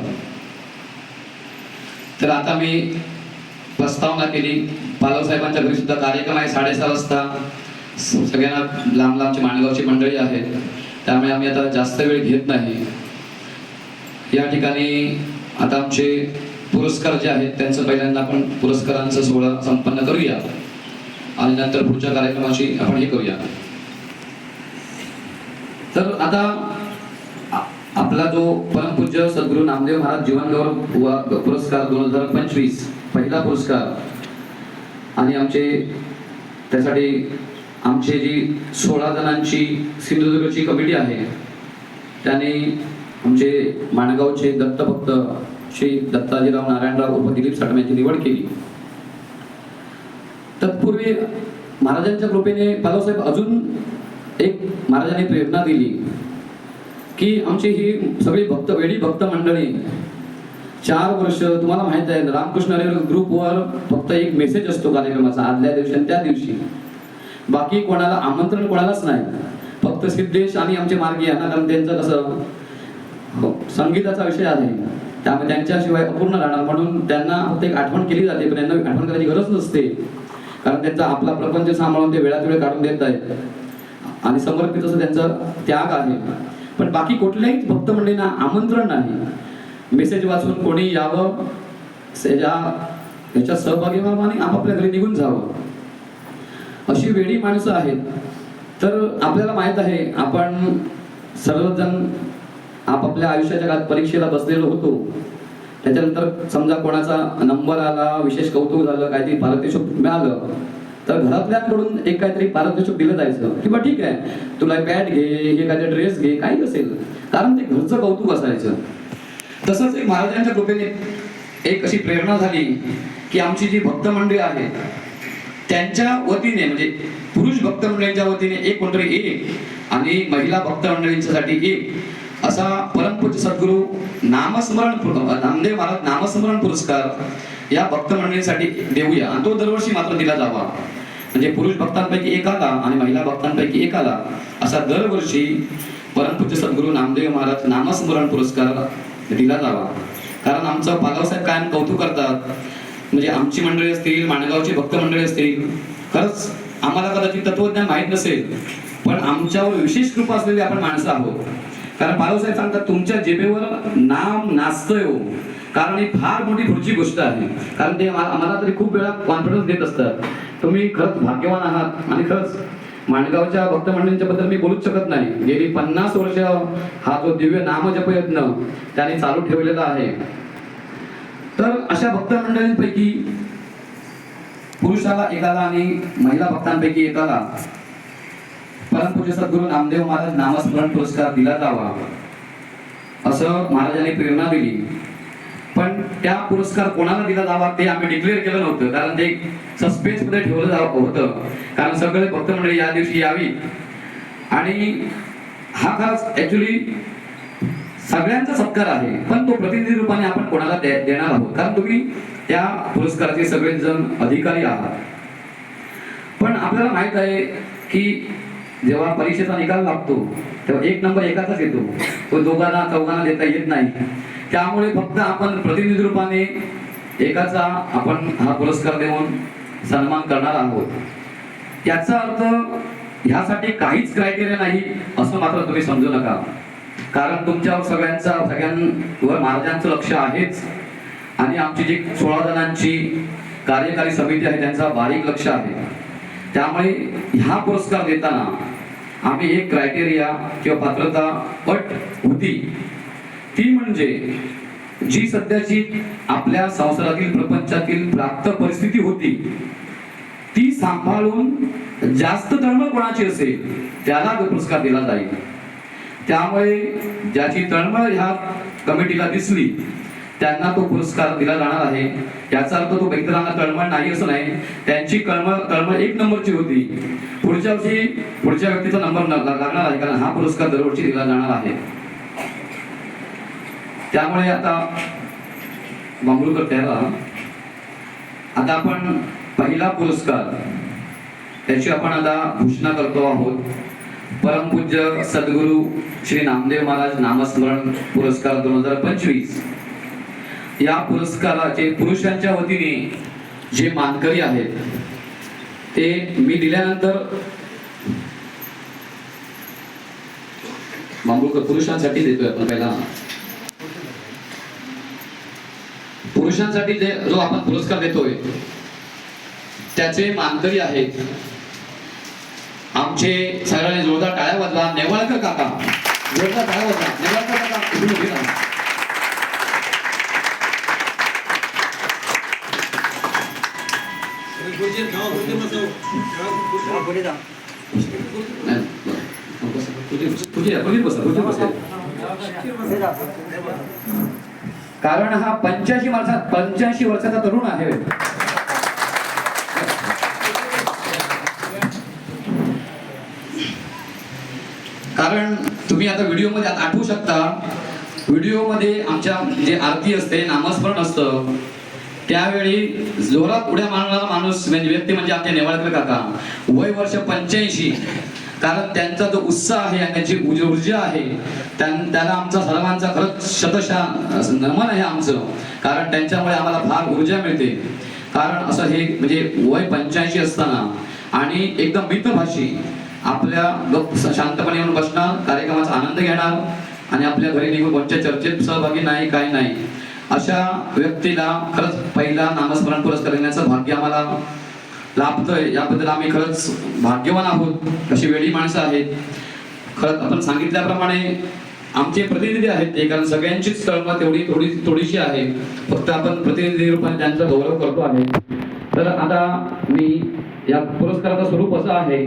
तर आता मी प्रस्तावना केली, पालव साहेबांच्या घरी सुद्धा कार्यक्रम आहे 6:30 वाजता. सगळ्यांना लांब लांबची माणगावची मंडळी आहेत, त्यामुळे आम्ही आता जास्त वेळ घेत नाही. या ठिकाणी आता आमचे पुरस्कार जे आहेत त्यांचं पहिल्यांदा आपण पुरस्कारांचा सोहळा संपन्न करूया आणि नंतर पुढच्या कार्यक्रमाची आपण हे करूया. तर आता आपला जो परमपूज्य सद्गुरू नामदेव महाराज जीवनगौरव पुरस्कार 2025 पहिला पुरस्कार, आणि आमचे त्यासाठी आमची जी 16 जणांची सिंधुदुर्गची कमिटी आहे त्यांनी आमचे माणगावचे दत्तभक्त श्री दत्ताजीराव नारायणराव उर्फ दिलीप साटम यांची निवड केली. तत्पूर्वी महाराजांच्या कृपेने पालवसाहेब अजून एक महाराजांनी प्रेरणा दिली की आमची ही सगळी वेडी भक्त मंडळी 4 वर्ष, तुम्हाला माहित आहे रामकृष्ण ग्रुपवर फक्त एक मेसेज असतो कार्यक्रमाचा आदल्या दिवशी आणि त्या दिवशी, बाकी कोणाला आमंत्रण कोणालाच नाही, फक्त सिद्धेश आणि आमचे मार्गी यांना, कारण त्यांचं कसं संगीताचा विषय आहे त्यामुळे त्यांच्याशिवाय अपूर्ण राहणार, म्हणून त्यांना फक्त एक आठवण केली जाते, पण त्यांना आठवण करायची गरज नसते, कारण त्यांचा आपला प्रपंच सांभाळून ते वेळात वेळ काढून देत आहेत आणि समर्पित असं त्यांचं त्याग आहे. पण बाकी कुठल्याही भक्त मंडळींना आमंत्रण नाही, मेसेज वाचून कोणी यावं, याच्यात सहभागी व्हावं आणि आपापल्या घरी निघून जावं, अशी वेडी माणसं आहेत. तर आपल्याला माहित आहे आपण सर्वजण आपापल्या आयुष्याच्या काळात परीक्षेला बसलेलो होतो, त्याच्यानंतर समजा कोणाचा नंबर आला, विशेष कौतुक झालं, काहीतरी पारितोषिक मिळालं, तर घरातल्यांकडून एक काहीतरी पारितोषिक दिलं जायचं किंवा ठीक आहे तुला पॅड घे, हे काहीतरी ड्रेस घे, काही असेल, कारण ते घरचं कौतुक असायचं. तसंच एक महाराजांच्या कृपेने एक अशी प्रेरणा झाली की आमची जी भक्त मंडळी आहेत त्यांच्या वतीने म्हणजे पुरुष भक्त मंडळींच्या वतीने एक कोणतरी एक आणि महिला भक्त मंडळींच्यासाठी एक असा परमपूज्य सद्गुरू नामदेव महाराज नामस्मरण पुरस्कार या भक्त मंडळींसाठी देऊया आणि तो दरवर्षी मात्र दिला जावा. म्हणजे पुरुष भक्तांपैकी एकाला आणि महिला भक्तांपैकी एकाला असा दरवर्षी परमपूज्य सद्गुरू नामदेव महाराज नामस्मरण पुरस्कार दिला जावा. कारण आमचं पालवसाहेब कायम कौतुक करतात. म्हणजे आमची मंडळी असतील, माणगावची भक्त मंडळी असतील, खरंच आम्हाला कदाचित तत्वज्ञान माहीत नसेल पण आमच्यावर विशेष कृपा असलेली आपण माणसं आहोत. कारण पालवसाहेब सांगतात तुमच्या जिभेवर नाम नाचतंय हो, कारण ही फार मोठी पुढची गोष्ट आहे. कारण ते आम्हाला तरी खूप वेळा कॉन्फिडन्स देत असतात. तुम्ही खरंच भाग्यवान आहात आणि खरंच माणगावच्या भक्त मंडळींच्या बद्दल मी बोलूच शकत नाही. गेली 50 वर्ष हा जो दिव्य नामजप यज्ञ त्याने चालू ठेवलेला आहे. तर अशा भक्त मंडळींपैकी पुरुषाला एकाला आणि महिला भक्तांपैकी एकाला परमपूज्य सद्गुरू नामदेव महाराज नामस्मरण पुरस्कार दिला जावा असं महाराजांनी प्रेरणा दिली. पण त्या पुरस्कार कोणाला दिला जावा ते आम्ही डिक्लेअर केलं नव्हतं. कारण ते सस्पेन्स मध्ये ठेवलं होतं. कारण सगळे भक्त मंडळी या दिवशी यावी आणि हा खरंच ऍक्च्युली सगळ्यांचा सत्कार आहे. पण तो प्रतिनिधी रूपाने आपण कोणाला देणार आहोत. कारण तुम्ही त्या पुरस्काराचे सगळेच जण अधिकारी आहात. पण आपल्याला माहित आहे की जेव्हा परीक्षेचा निकाल लागतो तेव्हा एक नंबर एकाचाच येतो. तो दोघांना चौघांना देता येत नाही. त्यामुळे फक्त आपण प्रतिनिधी रूपाने एकाचा आपण हा पुरस्कार देऊन सन्मान करणार आहोत. याचा अर्थ ह्यासाठी काहीच क्रायटेरिया नाही असं मात्र तुम्ही समजू नका. कारण तुमच्यावर सगळ्यांवर महाराजांचं लक्ष आहेच आणि आमची जी 16 जणांची कार्यकारी समिती आहे त्यांचा बारीक लक्ष आहे. त्यामुळे ह्या पुरस्कार देताना आम्ही एक क्रायटेरिया किंवा पात्रता अट होती ती म्हणजे जी सध्याची आपल्या संसारातील प्रपंचातील प्राप्त परिस्थिती होती ती सांभाळून जास्त तळमळ कोणाची असेल त्याला पुरस्कार दिला जाईल. त्यामुळे ज्याची तळमळ ह्या कमिटीला दिसली त्यांना तो पुरस्कार दिला जाणार आहे. याचा अर्थ तो इतरांना तळमळ नाही असं नाही. त्यांची तळमळ एक नंबरची होती. पुढच्या वर्षी पुढच्या व्यक्तीचा नंबर लागणार आहे कारण हा पुरस्कार दरवर्षी दिला जाणार आहे. त्यामुळे आता बांबुळकर त्याला आता आपण पहिला पुरस्कार त्याची आपण आता घोषणा करतो आहोत. परमपूज्य सद्गुरू श्री नामदेव महाराज नामस्मरण पुरस्कार 2025 या पुरस्काराचे पुरुषांच्या वतीने जे मानकरी आहेत ते मी दिल्यानंतर बांबुळकर पुरुषांसाठी देतोय. आपण पहिला पुरुषांसाठी जो आपण पुरस्कार देतोय त्याचे मानकरी आहेत आमचे सगळ्यांनी जोरदार टाळ्या वाजवा. नेवाळकर काका, जोरदार टाळ्या वाजवा. नेवाळकर काका इकडून उभे राहा. कारण हा 85 वर्षाचा तरुण आहे. कारण तुम्ही आता व्हिडिओमध्ये आठवू शकता व्हिडिओमध्ये आमच्या जे आरती असते नामस्मरण असतं त्यावेळी जोरात उड्या मारणारा माणूस म्हणजे व्यक्ती म्हणजे आमचे नेवाळकर काका, वय वर्ष 85. कारण त्यांचा जो उत्साह आहे आणि त्यांची ऊर्जा आहे त्याला आमचा सर्वांचा खरंच शतशः नमन आहे आमचं. कारण त्यांच्यामुळे आम्हाला फार ऊर्जा मिळते. कारण असं हे म्हणजे वय 85 असताना आणि एकदम मितभाषी आपल्या शांतपणे येऊन बसणार, कार्यक्रमाचा आनंद घेणार आणि आपल्या घरी निघून कोणत्या चर्चेत सहभागी नाही, काही नाही, अशा व्यक्तीला खरंच पहिला नामस्मरण पुरस्कार देण्याचं भाग्य आम्हाला लाभतंय. याबद्दल आम्ही खरंच भाग्यवान आहोत. कशी वेळी माणसं आहेत. खरंच आपण सांगितल्याप्रमाणे आमचे प्रतिनिधी आहेत ते, कारण सगळ्यांचीच तळमळ थोडीशी आहे. फक्त आपण प्रतिनिधी रूपाने त्यांचा गौरव करतो आहे. तर आता मी या पुरस्काराचं स्वरूप असं आहे.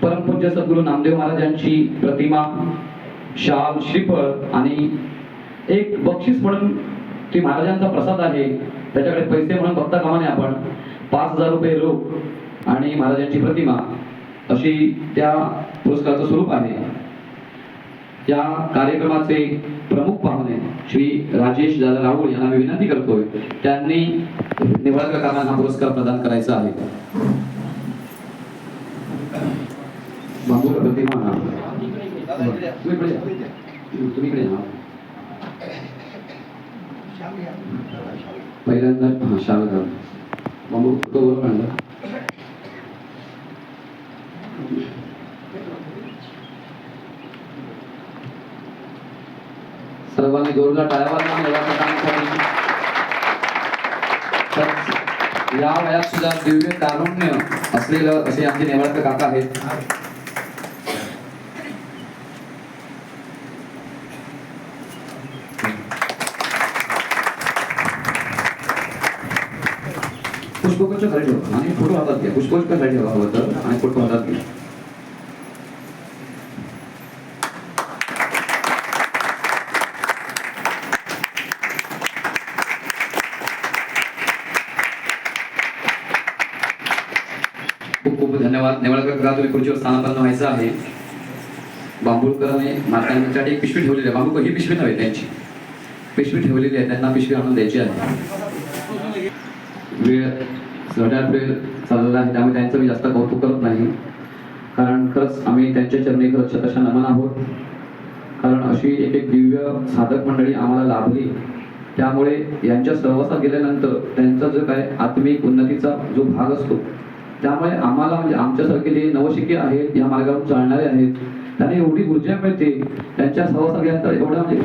परमपूज्य सद्गुरू नामदेव महाराजांची प्रतिमा, शाल, श्रीफळ आणि एक बक्षीस म्हणून ती महाराजांचा प्रसाद आहे. त्याच्याकडे पैसे म्हणून बघता कामा नये आपण. 5,000 रुपये रोख आणि महाराजांची प्रतिमा अशी त्या पुरस्काराचं स्वरूप आहे. या कार्यक्रमाचे प्रमुख पाहुणे श्री राजेश दादा राऊळ यांना मी विनंती करतोय त्यांनी निंबाळकर काकांना हा पुरस्कार प्रदान करायचा आहे. बांबूला प्रतिमा तुम्ही इकडे या. पहिल्यांदा हा शाल घाल बांबू तो बरोबर आणला. सर्वांनी जोरदार टाळ्या वाजवा. या वयात सुद्धा दिव्य तारुण्य असलेलं असे आमचे नेवाळकर काका आहेत. पुष्पगुच्छ खाली ठेवा आणि फोटो हातात घ्या. पुष्पगुच्छ खाली ठेवा हवं तर आणि फोटो हातात घ्या. खूप खूप धन्यवाद. नेवाळकर काका तुम्ही खुर्चीवर स्थानापन्न व्हायचं आहे. बांबुळकरांनी मातांसाठी एक पिशवी ठेवलेली आहे. बांबुळकर ही पिशवी नव्हे, त्यांची पिशवी ठेवलेली आहे, त्यांना पिशवी आणून द्यायची आहे. वेळ चाललेला आहे त्यामुळे त्यांचं मी जास्त कौतुक करत नाही, कारण खरंच आम्ही त्यांच्या चरणी खरंच शतशः नमन आहोत. कारण अशी एक एक दिव्य साधक मंडळी आम्हाला लाभली. त्यामुळे यांच्या सहवासात गेल्यानंतर त्यांचा जो काय आत्मिक उन्नतीचा जो भाग असतो, त्यामुळे आम्हाला म्हणजे आमच्यासारखे जे नवशिके आहेत, या मार्गावरून चालणारे आहेत, त्यांना एवढी ऊर्जा मिळते. त्यांच्या सहवासात गेल्यानंतर एवढं म्हणजे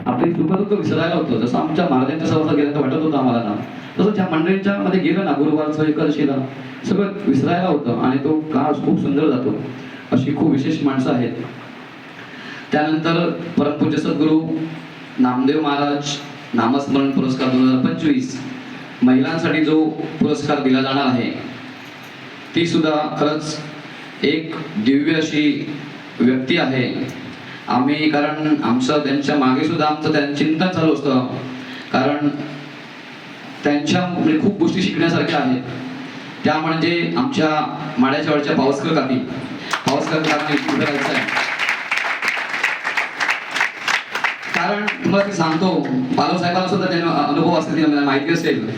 आपली सुखदुःख विसरायला होतं. जसं आमच्या महाराजांच्या सहवासात गेल्यानंतर वाटत होतं आम्हाला ना, तसं त्या मंडळींच्या मध्ये गेलं ना, गुरुवारचं एकादशीला सगळं विसरायला होतं आणि तो काळ खूप सुंदर जातो. अशी खूप विशेष माणसं आहेत. त्यानंतर परमपूज्य सद्गुरू नामदेव महाराज नामस्मरण पुरस्कार 2025 महिलांसाठी जो पुरस्कार दिला जाणार आहे, ती सुद्धा खरंच एक दिव्य अशी व्यक्ती आहे. आम्ही कारण आमचं त्यांच्या मागे सुद्धा आमचं त्यांचं चिंतन चालू असतं, कारण त्यांच्या म्हणजे खूप गोष्टी शिकण्यासारख्या आहेत. त्या म्हणजे आमच्या माड्याच्या वरच्या पावसकर काकी उभं राहायचं आहे. कारण तुम्हाला ते सांगतो, पालव साहेबांना सुद्धा त्यांना अनुभव असेल, मला माहिती असेल.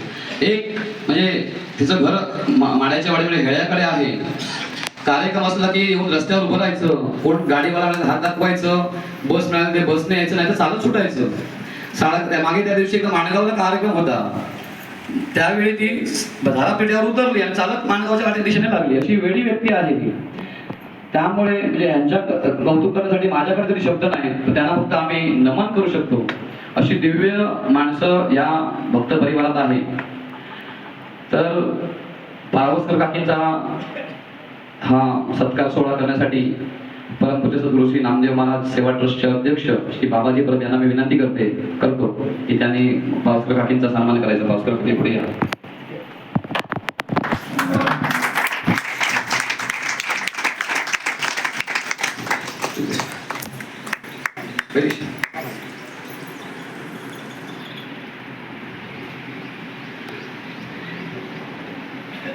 एक म्हणजे तिचं घर माड्याच्या वाडीमध्ये हेळ्याकडे आहे. कार्यक्रम असला की येऊन रस्त्यावर उभं राहायचं, कोण गाडीवाला हात दाखवायचं, बस मिळाली ते बसने यायचं, नाही तर चालत सुटायचं. मागे त्या दिवशी एकदा माणगावला कार्यक्रम होता, त्यावेळी ती धारापेठेवर उतरली आणि चालत माणगावच्या वाटेच्या दिशेने लागली. अशी वेळी व्यक्ती आहे ती. त्यामुळे म्हणजे यांच्या कौतुक करण्यासाठी माझ्याकडे तरी शब्द नाही, तर त्यांना फक्त आम्ही नमन करू शकतो. अशी दिव्य माणसं या भक्त परिवारात आहे. तर पावसकर काकींचा हा सत्कार सोहळा करण्यासाठी परमपूज्य सद्गुरू श्री नामदेव महाराज सेवा ट्रस्टचे अध्यक्ष श्री बाबाजी परब यांना मी विनंती करतो की त्यांनी पावसकर काकींचा सन्मान करायचा. पावसकर काकी पुढे या.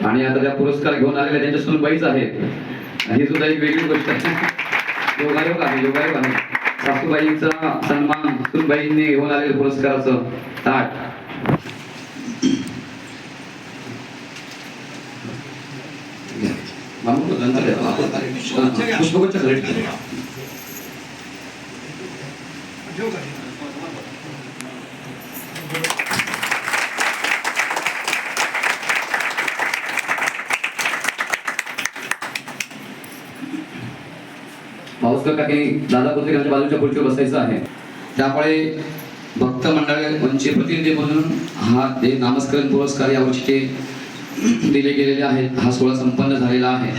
आणि आता त्या पुरस्कार घेऊन आलेल्या त्यांच्या सुनबाईच आहेत. ही सुद्धा एक वेगळी गोष्ट आहे. योगायोग आहे. सासूबाईंचा सन्मान सुनबाईंनी घेऊन आलेल्या पुरस्काराचं ताट. पुष्पगुच्छ खाली ठेवा. पावसकर काकी दादा पुत्रिकांच्या बाजूच्या खुर्चीवर बसायचं आहे. त्यामुळे भक्त मंडळांचे प्रतिनिधी म्हणून हा ते नामस्मरण पुरस्कार यावर्षीचे दिले गेलेले आहेत. हा सोहळा संपन्न झालेला आहे.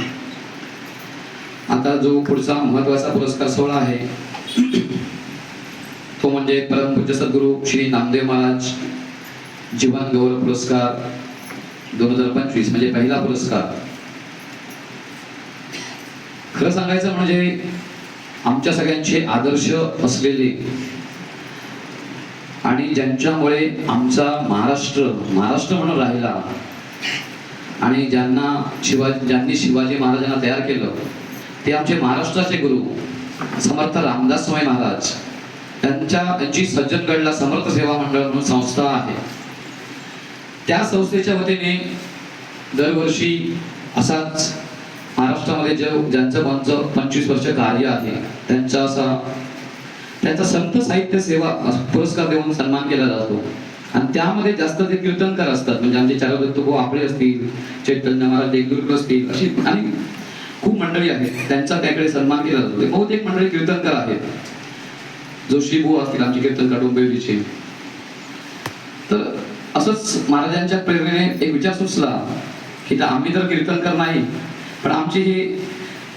आता जो पुढचा महत्वाचा पुरस्कार सोहळा आहे तो म्हणजे परमपूज्य सद्गुरू श्री नामदेव महाराज जीवन गौरव पुरस्कार 2025 म्हणजे पहिला पुरस्कार. खरं सांगायचं म्हणजे आमच्या सगळ्यांचे आदर्श असलेले आणि ज्यांच्यामुळे आमचा महाराष्ट्र म्हणून राहिला आणि ज्यांनी शिवाजी महाराजांना तयार केलं ते आमचे महाराष्ट्राचे गुरु समर्थ रामदास स्वामी महाराज त्यांची सज्जनगडला समर्थ सेवा मंडळ म्हणून संस्था आहे. त्या संस्थेच्या वतीने दरवर्षी असाच महाराष्ट्रामध्ये ज्यांचं 25 वर्ष कार्य आहे त्यांचा संत साहित्य सेवा पुरस्कार देऊन सन्मान केला जातो. आणि त्यामध्ये जास्त ते कीर्तनकार असतात, म्हणजे आमचे चारुदत्त भाऊ आपले असतील, चैतन्य महाराज देगलूरकर असतील, अशी आणि खूप मंडळी आहेत त्यांचा त्याकडे सन्मान केला जातो. बहुतेक मंडळी कीर्तनकार आहेत. जोशी भाऊ असतील आमचे कीर्तनकार डोंबिवलीचे. तर असंच महाराजांच्या प्रेरणेने एक विचार सुचला की आम्ही तर कीर्तनकार नाही, पण आमची ही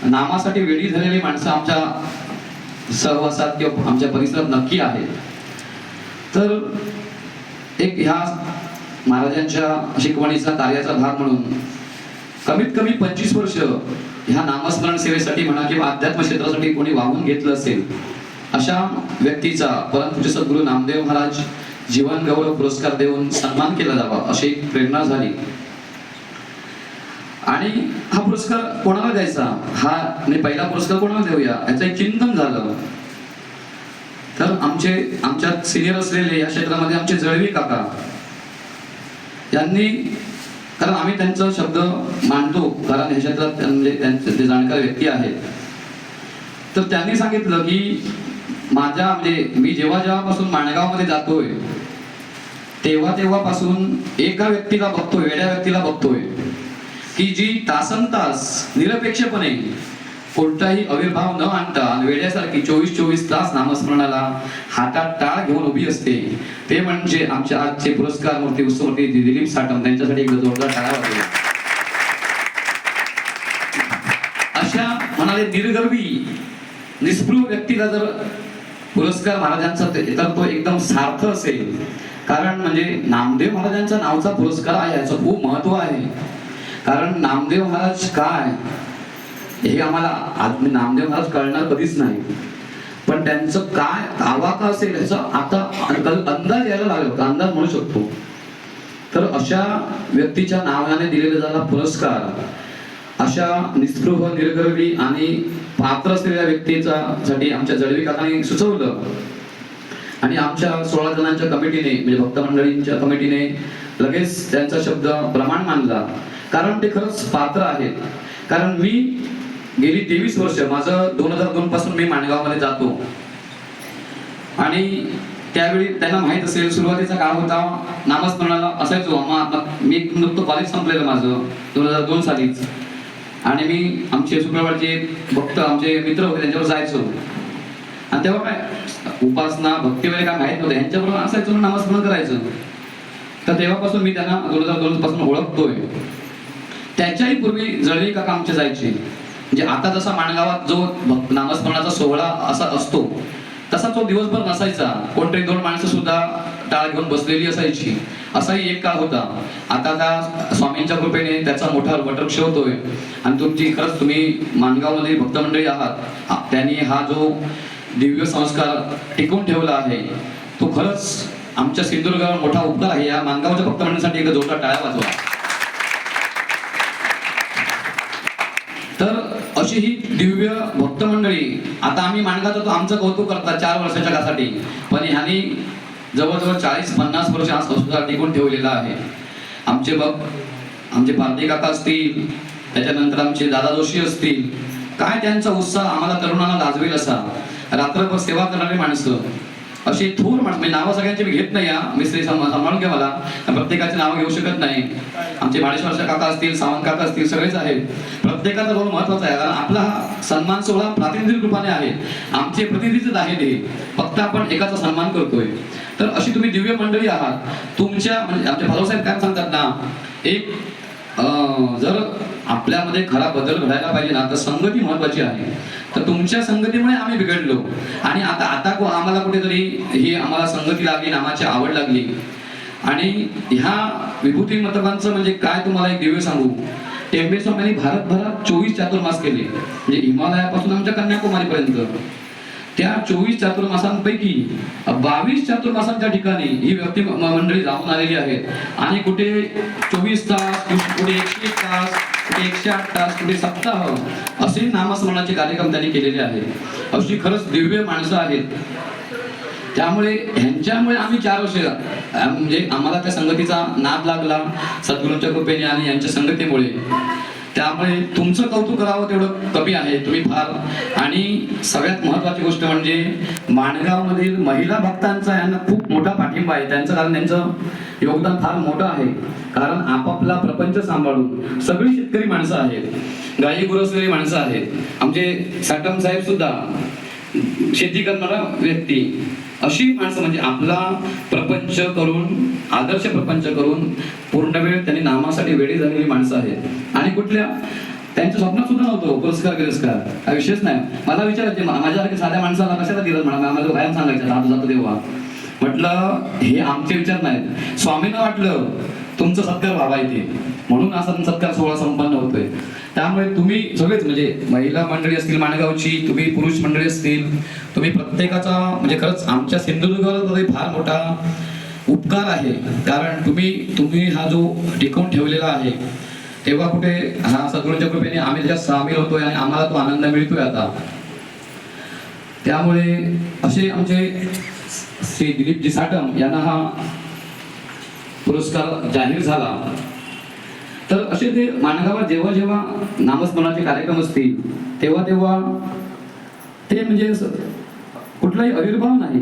नामासाठी वेळी झालेली माणसं आमच्या सहवासात किंवा आमच्या परिसरात नक्की आहेत. तर एक ह्या महाराजांच्या शिकवणीचा कार्याचा भाग म्हणून कमीत कमी 25 वर्ष ह्या नामस्मरण सेवेसाठी म्हणा किंवा अध्यात्म क्षेत्रासाठी कोणी वाहून घेतलं असेल अशा व्यक्तीचा परमपूज्य सद्गुरू नामदेव महाराज जीवन गौरव पुरस्कार देऊन सन्मान केला जावा अशी एक प्रेरणा झाली. आणि हा पुरस्कार कोणाला द्यायचा, पहिला पुरस्कार कोणाला देऊया याचं एक चिंतन झालं. तर आमच्यात सिनियर असलेले या क्षेत्रामध्ये आमचे जळवी काका यांनी, कारण आम्ही त्यांचा शब्द मानतो कारण ह्या क्षेत्रात म्हणजे ते जाणकार व्यक्ती आहेत, तर त्यांनी सांगितलं की मी जेव्हापासून माणगावमध्ये जातोय तेव्हापासून एका व्यक्तीला बघतोय, वेड्या व्यक्तीला बघतोय की जी तासनतास निरपेक्षपणे कोणताही आविर्भाव न आणता वेड्यासारखी 24 तास नामस्मरणाला हातात टाळ घेऊन उभी असते. ते म्हणजे आमच्या आजचे पुरस्कार मूर्ती उत्सवमूर्ती दिलीप साटम, त्यांच्यासाठी एक जोरदार टाळ्या वाजवा. अशा म्हणाले निर्गर्वी निस्पृह व्यक्तीला जर पुरस्कार महाराजांचा तर तो एकदम सार्थ असेल. कारण म्हणजे नामदेव महाराजांच्या नावाचा पुरस्कार आहे याचं खूप महत्व आहे. कारण नामदेव महाराज काय हे आम्हाला नामदेव महाराज कळणार कधीच नाही, पण त्यांचं काय दावा का असेल याचा आता अंदाज यायला लागला, अंदाज म्हणू शकतो. तर अशा व्यक्तीच्या नावाने दिलेला झाला पुरस्कार अशा निस्पृह निरगर्वी आणि पात्र असलेल्या व्यक्तीचा साठी आमच्या जळवी काकांनी सुचवलं. आणि आमच्या 16 जणांच्या कमिटीने म्हणजे भक्त मंडळींच्या कमिटीने लगेच त्यांचा शब्द प्रमाण मानला. कारण ते खरंच पात्र आहेत. कारण मी गेली 23 वर्ष, माझं 2002 पासून मी माणगावमध्ये जातो आणि त्यावेळी त्यांना माहित असेल सुरुवातीचा काळ होता नामस्मरणाला असायचो. मी नुकतं कॉलेज संपलेलं माझं 2002 सालीच, आणि मी आमचे शुक्रवारचे भक्त आमचे मित्र होते त्यांच्यावर जायचो. आणि तेव्हा काय उपासना भक्ती वगैरे काय माहित नव्हते, यांच्याबरोबर असायचो नामस्मरण करायचं. तर तेव्हापासून मी त्यांना 2002 पासून ओळखतोय. त्याच्याही पूर्वी जळवी काका आमचे जायचे. म्हणजे आता जसा माणगावात जो नामस्मरणाचा सोहळा असा असतो तसा तो दिवसभर नसायचा. कोणतरी 2 माणसं सुद्धा टाळ घेऊन बसलेली असायची. असाही एक काळ होता. आता त्या स्वामींच्या कृपेने त्याचा मोठा वटवृक्ष होतोय. आणि खरंच तुम्ही माणगावमध्ये भक्त मंडळी आहात, त्यांनी हा जो दिव्य संस्कार टिकवून ठेवला आहे तो खरंच आमच्या सिंधुदुर्गावर मोठा उपकार आहे. या माणगावच्या भक्त मंडळींसाठी एकदा जोरदार टाळ्या वाजवा. तर अशी ही दिव्य भक्त मंडळी आता आम्ही माणगात होतो, आमचं कौतुक करतात 4 वर्षाच्या काळासाठी, पण ह्यांनी जवळजवळ 40-50 वर्ष हा संस्कार टिकून ठेवलेला आहे. आमचे पारधी काका असतील, त्याच्यानंतर आमचे दादा जोशी असतील, काय त्यांचा उत्साह आम्हाला तरुणांना लाजवेल असा. रात्रभर सेवा करणारी माणसं, अशी थोर माणसं, नावं सगळ्यांची मी घेत नाही, मिस्त्री सांभाळून घ्या मला, प्रत्येकाची नावं घेऊ शकत नाही. आमचे माळेश्वरच्या काका असतील, सावंत काका असतील, सगळेच आहेत. प्रत्येकाचा रोल महत्वाचा आहे, कारण आपला हा सन्मान सोहळा प्रातिनिधिक रूपाने आहे. आमचे प्रतिनिधीच आहेत हे, फक्त आपण एकाचा सन्मान करतोय. तर अशी तुम्ही दिव्य मंडळी आहात. तुमच्या म्हणजे आमचे भाऊसाहेब काय सांगतात ना, एक जर आपल्यामध्ये खरा बदल घडायला पाहिजे ना तर संगती महत्वाची आहे. तर तुमच्या संगतीमुळे आम्ही बिघडलो. आणि आता आम्हाला कुठेतरी ही आम्हाला संगती लागली, नामाची आवड लागली. आणि ह्या विभूती मतकांचं म्हणजे काय तुम्हाला एक दिव्य सांगू. टेंबे स्वामींनी भारतभरात 24 चातुर्मास केले, म्हणजे हिमालयापासून आमच्या कन्याकुमारीपर्यंत. त्या 24 चातुर्मासांपैकी 22 चातुर्मासांच्या ठिकाणी ही व्यक्ती मंडळी जाऊन आलेली आहे. आणि कुठे 24 तास, कुठे 101 तास, कुठे 108 तास, कुठे सप्ताह असे नामस्मरणाचे कार्यक्रम त्यांनी केलेले आहेत. अशी खरंच दिव्य माणसं आहेत. त्यामुळे ह्यांच्यामुळे आम्ही 4 वर्ष म्हणजे आम्हाला त्या संगतीचा नाद लागला सद्गुरूंच्या कृपेने आणि यांच्या संगतीमुळे. त्यामुळे तुमचं कौतुक करावं तेवढं कमी आहे. तुम्ही फार, आणि सगळ्यात महत्त्वाची गोष्ट म्हणजे माणगावमधील महिला भक्तांचा यांना खूप मोठा पाठिंबा आहे. त्यांचं योगदान फार मोठं आहे. कारण आपापला प्रपंच सांभाळून सगळी शेतकरी माणसं आहेत, गाई गुरसलेली माणसं आहेत. आमचे साटम साहेब सुद्धा शेती करणारा व्यक्ती. अशी माणसं म्हणजे आपला प्रपंच करून, आदर्श प्रपंच करून पूर्ण वेळ त्यांनी नामासाठी वेळी झालेली माणसं आहेत. आणि कुठल्या त्यांचं स्वप्न सुद्धा नव्हतं पुरस्कार हा विषयच नाही. मला विचारायचे, माझ्यासारख्या साध्या माणसाला कशाला दिलं म्हणा, आम्हाला बाहेर सांगायचं जातो तेव्हा. म्हटलं हे आमचे विचार नाहीत, स्वामींना वाटलं तुमचं सत्कार व्हावा इथे, म्हणून असा सत्कार सोहळा संपन्न होतोय. त्यामुळे तुम्ही सगळेच म्हणजे महिला मंडळी असतील माणगावची, तुम्ही पुरुष मंडळी असतील, तुम्ही प्रत्येकाचा म्हणजे खरंच आमच्या सिंधुदुर्गावर फार मोठा उपकार आहे. कारण तुम्ही हा जो टिकवून ठेवलेला आहे, तेव्हा कुठे हा सद्गुरूंच्या कृपेने आम्ही त्याच्यात सामील होतोय आणि आम्हाला तो आनंद मिळतोय आता. त्यामुळे असे आमचे श्री दिलीपजी साटम यांना हा पुरस्कार जाहीर झाला. तर असे ते माणगावात जेव्हा जेव्हा नामस्मरणाचे कार्यक्रम असतील तेव्हा ते म्हणजे कुठलाही आविर्भाव नाही,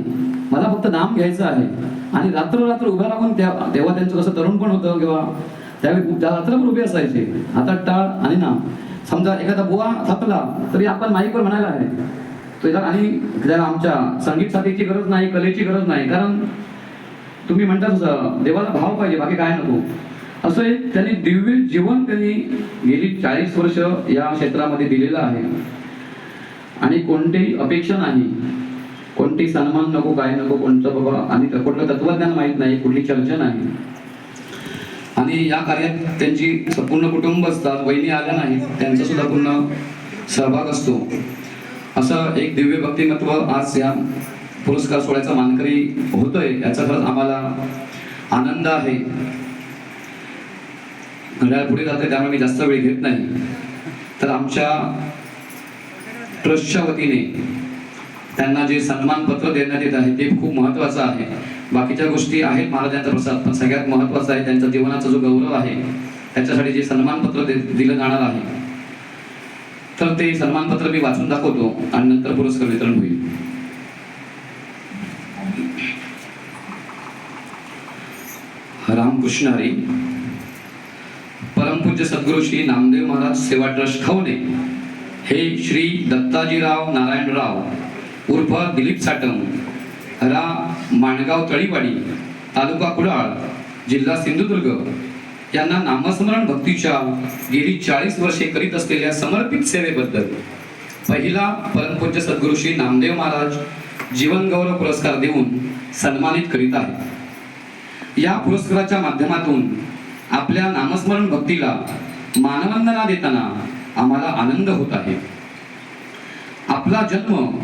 मला फक्त नाम घ्यायचं आहे. आणि रात्र उभा राहून तेव्हा त्यांचं कसं तरुण पण होतं किंवा त्यावेळी रात्रभर उभे असायचे, हातात टाळ आणि नाम. समजा एखादा बुवा थकला तरी आपण माईकवर म्हणायला आहे तो. आणि त्याला आमच्या संगीत साथीची गरज नाही, कलेची गरज नाही, कारण तुम्ही म्हणतात देवाला भाव पाहिजे, बाकी काय नको. असं एक त्यांनी दिव्य जीवन त्यांनी गेली 40 वर्ष या क्षेत्रामध्ये दिलेलं आहे. आणि कोणतीही अपेक्षा नाही, कोणती सन्मान नको, काय नको, कोणतं बाबा, आणि कुठलं तत्वज्ञान माहीत नाही, कुठली चर्चा नाही. आणि या कार्यात त्यांची संपूर्ण कुटुंब असतात, वहिनी आल्या नाहीत, त्यांचा सुद्धा पूर्ण सहभाग असतो. असं एक दिव्य व्यक्तिमत्व आज या पुरस्कार सोहळ्याचा मानकरी होतोय, याचा खरंच आम्हाला आनंद आहे. घड्याळ पुढे जाते त्यामुळे मी जास्त वेळ घेत नाही. तर आमच्या ट्रस्टच्या वतीने त्यांना जे सन्मान पत्र देण्यात येत आहे ते खूप महत्त्वाचं आहे. बाकीच्या गोष्टी आहेत महाराजांचा प्रसाद, पण सगळ्यात महत्त्वाचं आहे त्यांचा जीवनाचा जो गौरव आहे त्याच्यासाठी जे सन्मान पत्र दिलं जाणार आहे. तर ते सन्मान पत्र मी वाचून दाखवतो आणि नंतर पुरस्कार वितरण होईल. रामकृष्ण हरी. परमपूज्य सद्गुरू श्री नामदेव महाराज सेवा ट्रस्ट खवणे हे श्री दत्ताजीराव नारायणराव उर्फ दिलीप साटम, रा माणगाव तळीवाडी, तालुका कुडाळ, जिल्हा सिंधुदुर्ग यांना नामस्मरण भक्तीच्या गेली 40 वर्षे करीत असलेल्या समर्पित सेवेबद्दल पहिला परमपूज्य सद्गुरू श्री नामदेव महाराज जीवन गौरव पुरस्कार देऊन सन्मानित करीत आहेत. या पुरस्काराच्या माध्यमातून आपल्या नामस्मरण भक्तीला मानवंदना देताना आम्हाला आनंद होत आहे. आपला जन्म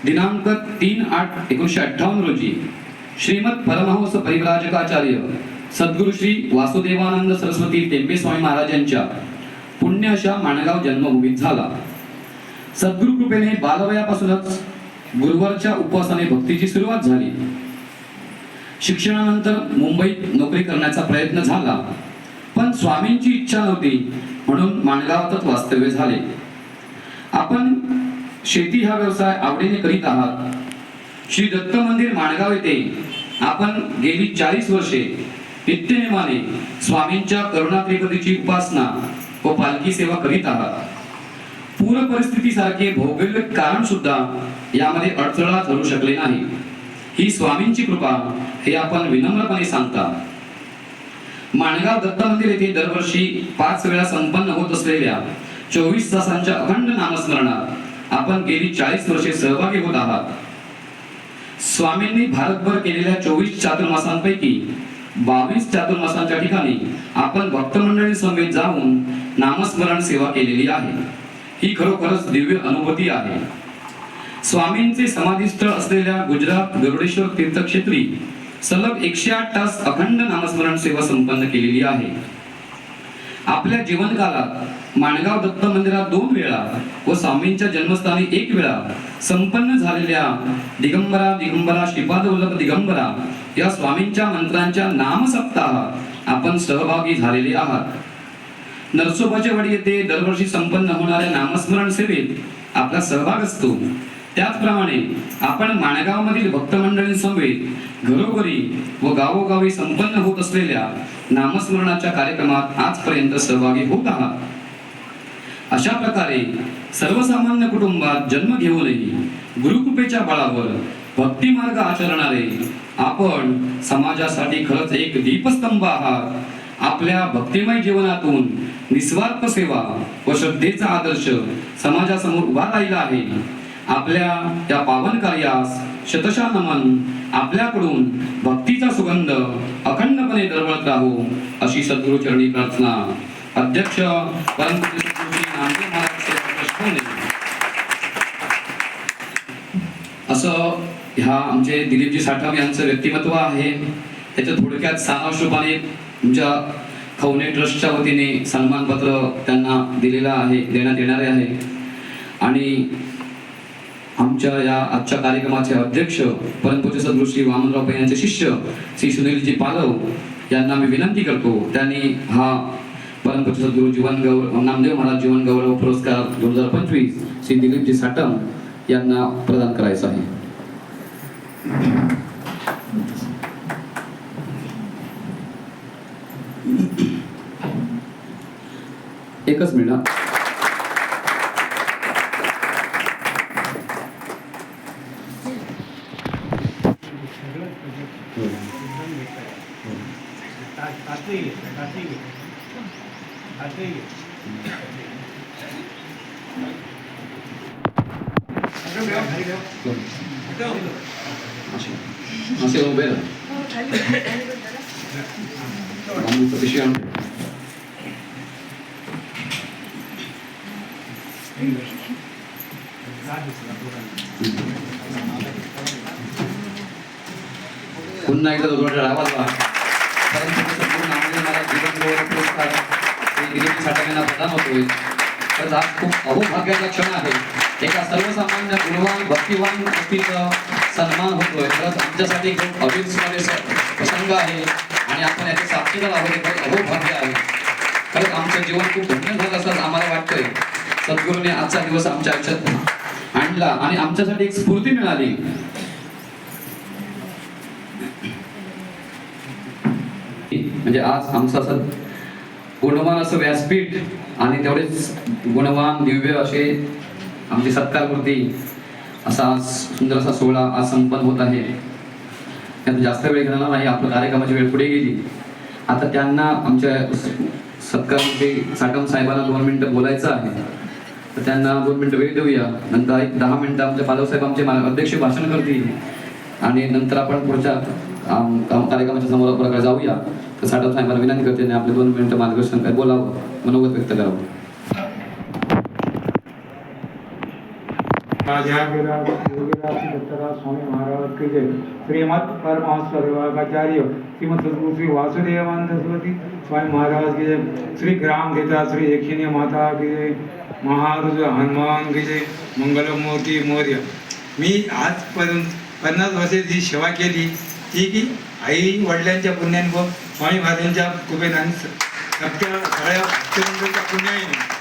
दिनांक 3/8/1958 रोजी श्रीमद परमहंस परिव्राजकाचार्य सद्गुरू श्री वासुदेवानंद सरस्वती टेंबे स्वामी महाराजांच्या पुण्य अशा माणगाव जन्मभूमीत झाला. सद्गुरू कृपेने बालवयापासूनच गुरुवारच्या उपवासाने भक्तीची सुरुवात झाली. शिक्षणानंतर मुंबईत नोकरी करण्याचा प्रयत्न झाला, पण स्वामींची इच्छा नव्हती म्हणून माणगावातच वास्तव्य झाले. आपण शेती हा व्यवसाय आवडीने करीत आहात. श्री दत्त मंदिर माणगाव येथे आपण गेली 40 वर्षे नित्यनेमाने स्वामींच्या करुणा त्रिपदीची उपासना व पालखी सेवा करीत आहात. पूर परिस्थितीसारखे भौगोलिक कारण सुद्धा यामध्ये अडथळा ठरू शकले नाही. ही स्वामींची कृपा हे आपण विनम्रपणे सांगता. माणगाव दत्त मंदिर येथे दरवर्षी 5 वेळा संपन्न होत असलेल्या 24 तासांच्या अखंड नामस्मरणात आपण गेली 40 वर्षे सहभागी होत आहात. स्वामींनी भारतभर केलेल्या 24 चातुर्मासांपैकी 22 चातुर्मासांच्या ठिकाणी आपण भक्त मंडळी समेत जाऊन नामस्मरण सेवा केलेली आहे. ही खरोखरच दिव्य अनुभूती आहे. स्वामींचे समाधीस्थळ असलेल्या गुजरात गरुडेश्वर तीर्थक्षेत्री सलग 108 तास अखंड नामस्मरण सेवा संपन्न केलेली आहे. आपल्या जीवनकालात माणगाव दत्त मंदिरात 2 वेळा व स्वामींच्या जन्मस्थानी 1 वेळा संपन्न झालेल्या दिगंबरा दिगंबरा श्रीपाद वल्लभ दिगंबरा या स्वामींच्या मंत्रांच्या नामसप्ताहात आपण सहभागी झालेले आहात. नरसोबाचेवाडी येथे दरवर्षी संपन्न होणाऱ्या नामस्मरण सेवेत आपला सहभाग असतो. त्याचप्रमाणे आपण माणगावमधील भक्तमंडळींसमवेत घरोघरी व गावोगावी संपन्न होत असलेल्या नामस्मरणाच्या कार्यक्रमात आजपर्यंत सहभागी होत आहात. अशा प्रकारे सर्वसामान्य कुटुंबात जन्म घेऊनही गुरुकृपेच्या बळावर भक्ती मार्ग आचरणारे आपण समाजासाठी खरंच एक दीपस्तंभ आहात. आपल्या भक्तिमय जीवनातून निस्वार्थ सेवा व श्रद्धेचा आदर्श समाजासमोर उभा राहिला आहे. आपल्या या पावन कार्यास शतशः नमन. आपल्याकडून भक्तीचा सुगंध अखंडपणे दरवळत राहू अशी सद्गुरु चरणी प्रार्थना. अध्यक्ष परमपूज्य सद्गुरू श्री नामदेव महाराज सेवा ट्रस्ट पुणे. असं ह्या आमचे दिलीपजी साठम यांचं व्यक्तिमत्व आहे. त्याच्या थोडक्यात सारांश रूपाने तुमच्या खवणे ट्रस्टच्या वतीने सन्मानपत्र त्यांना देण्यात येणारे आहे. आणि आमच्या या आजच्या कार्यक्रमाचे अध्यक्ष परमपूज्य सद्गुरू श्री वामनराव पै यांचे शिष्य श्री सुनीलजी पालव यांना मी विनंती करतो त्यांनी हा परमपूज्य सद्गुरू जीवन गौरव नामदेव महाराज जीवन गौरव पुरस्कार 2025 श्री दिलीपजी साठम यांना प्रदान करायचा आहे. एकच मिनिट. असे उभे राहा. पुन्हा एकदा दोघांचा आवाज वा. परंतु सद्गुरू नामदेव महाराज जीवन गौरव पुरस्कार श्री दिलीप साठम यांना प्रदान होतोय. तर आज खूप अहोभाग्याचा क्षण आहे. एका सर्वसामान्य गुणवान भक्तिवान व्यक्तीचा सन्मान होतोय. खरंच आमच्यासाठी खूप अविस्मरणीय प्रसंग आहे आणि आपण याचे साक्षीदार आहोत. हे अहोभाग्य आहे. खरंच आमचं जीवन खूप धन्य झालं असं आम्हाला वाटतंय. सद्गुरूने आजचा दिवस आमच्या आयुष्यात आणला आणि आमच्यासाठी एक स्फूर्ती मिळाली. म्हणजे आज आमचं असं गुणवान असं व्यासपीठ आणि तेवढेच गुणवान दिव्य असे आमची सत्कारमूर्ती असा सुंदर असा सोहळा आज संपन्न होत आहे. त्यात जास्त वेळ घेणार नाही. आपल्या कार्यक्रमाची वेळ पुढे गेली. आता त्यांना आमच्या सत्कारमूर्ती साठम साहेबांना 2 मिनिटं बोलायचं आहे. तर त्यांना 2 मिनिटं वेळ देऊया. नंतर एक 10 मिनिटं आमचे पालव साहेब आमचे अध्यक्ष भाषण करतील आणि नंतर आपण पुढच्या कार्यक्रमाच्या समोर जाऊया. तर साठम साहेबांना विनंती करते आपले 2 मिनिटं मार्गदर्शन काय बोलावं, मनोगत व्यक्त करावं. स्वामी महाराज के जय. श्रीमद परमहंस परिवाराचार्य श्रीमद सद्गुरु श्री वासुदेवानंद सरस्वती स्वामी महाराज की जय. श्री ग्राम गीता श्री यक्षिणी माता की जय. महारुज हनुमान की जय. मंगलमूर्ती मौर्य. मी आजपर्यंत 50 वर्षे जी सेवा केली ती की आई वडिलांच्या पुण्याने व स्वामी महाराजांच्या कृपेने आणि सगळ्या भक्तवृंदाच्या पुण्याने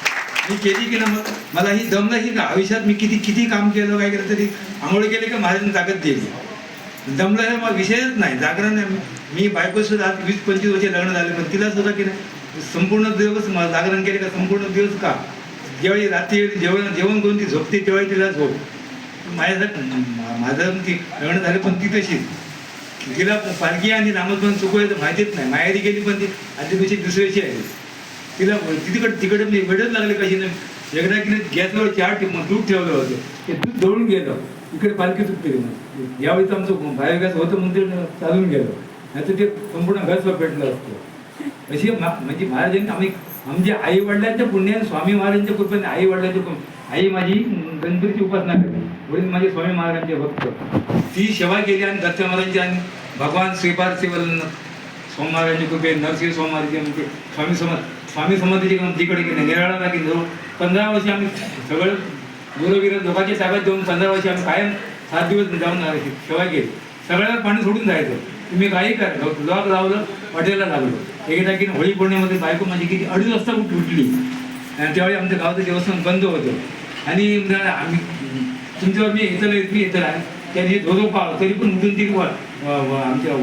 मी केली की ना. मग मला ही दम नाही का आयुष्यात मी किती काम केलं काय केलं तरी आंघोळ केले का महाराजांनी ताकद दिली. दमलं हे मग विषयच नाही. जागरण नाही. मी बायको सुद्धा 20-25 वर्षे लग्न झाले पण तिला सुद्धा की नाही संपूर्ण दिवस जागरण केले का संपूर्ण दिवस का ज्यावेळी रात्री जेवण करून ती झोपते त्यावेळी तिला झोप. माझं ती लग्न झालं पण ती तशीच. तिला पालखी आणि नामस्मरण चुकवायचं माहितीच नाही. माहेरी गेली पण ती आदल्या दिवशी दुसऱ्याची आहे. तिला तिकडे मी वेळच लागले कशी नाही. एकदा की गॅसवर 4 दूध ठेवलं होतं ते दूध दळून गेलं. इकडे पालखी चुकते मग यावेळीच आमचं बायोगॅस होतं म्हणून ते चालून गेलं. नाही तर ते संपूर्ण घरचं पेटलं असतं. अशी म्हणजे महाराजांनी आमच्या आई वडिलांच्या पुण्याने स्वामी महाराजांच्या कृपेने आई वडिलांच्या आई माझी गणपतीची उपासना करते. वडील म्हणजे स्वामी महाराजांचे भक्त. ती सेवा केली आणि दत्त महाराजांची आणि भगवान श्रीपाद सेवन स्वामी महाराजांची कृपे नरसिंह स्वामी महाराज म्हणजे स्वामी समर्थाची तिकडे गेले निराळा की जवळ 15 वर्षी आम्ही सगळं गुरुवीर लोकांच्या ताब्यात देऊन 15 वर्षी आम्ही कायम 7 दिवस जाऊन सेवा केली. सगळ्याला पाणी सोडून जायचं. तुम्ही काही करा लॉक लावलं हॉटेलला लागलो. एकदा की होळी पौर्णिमेमध्ये बायको माझी किती 2:30 वाजता उठली आणि त्यावेळी आमच्या गावाचं देवस्थान बंद होतं आणि आम्ही तुमच्यावर मी येतं आहे त्यांनी धोधो पाव तरी पण उठून ती आमच्या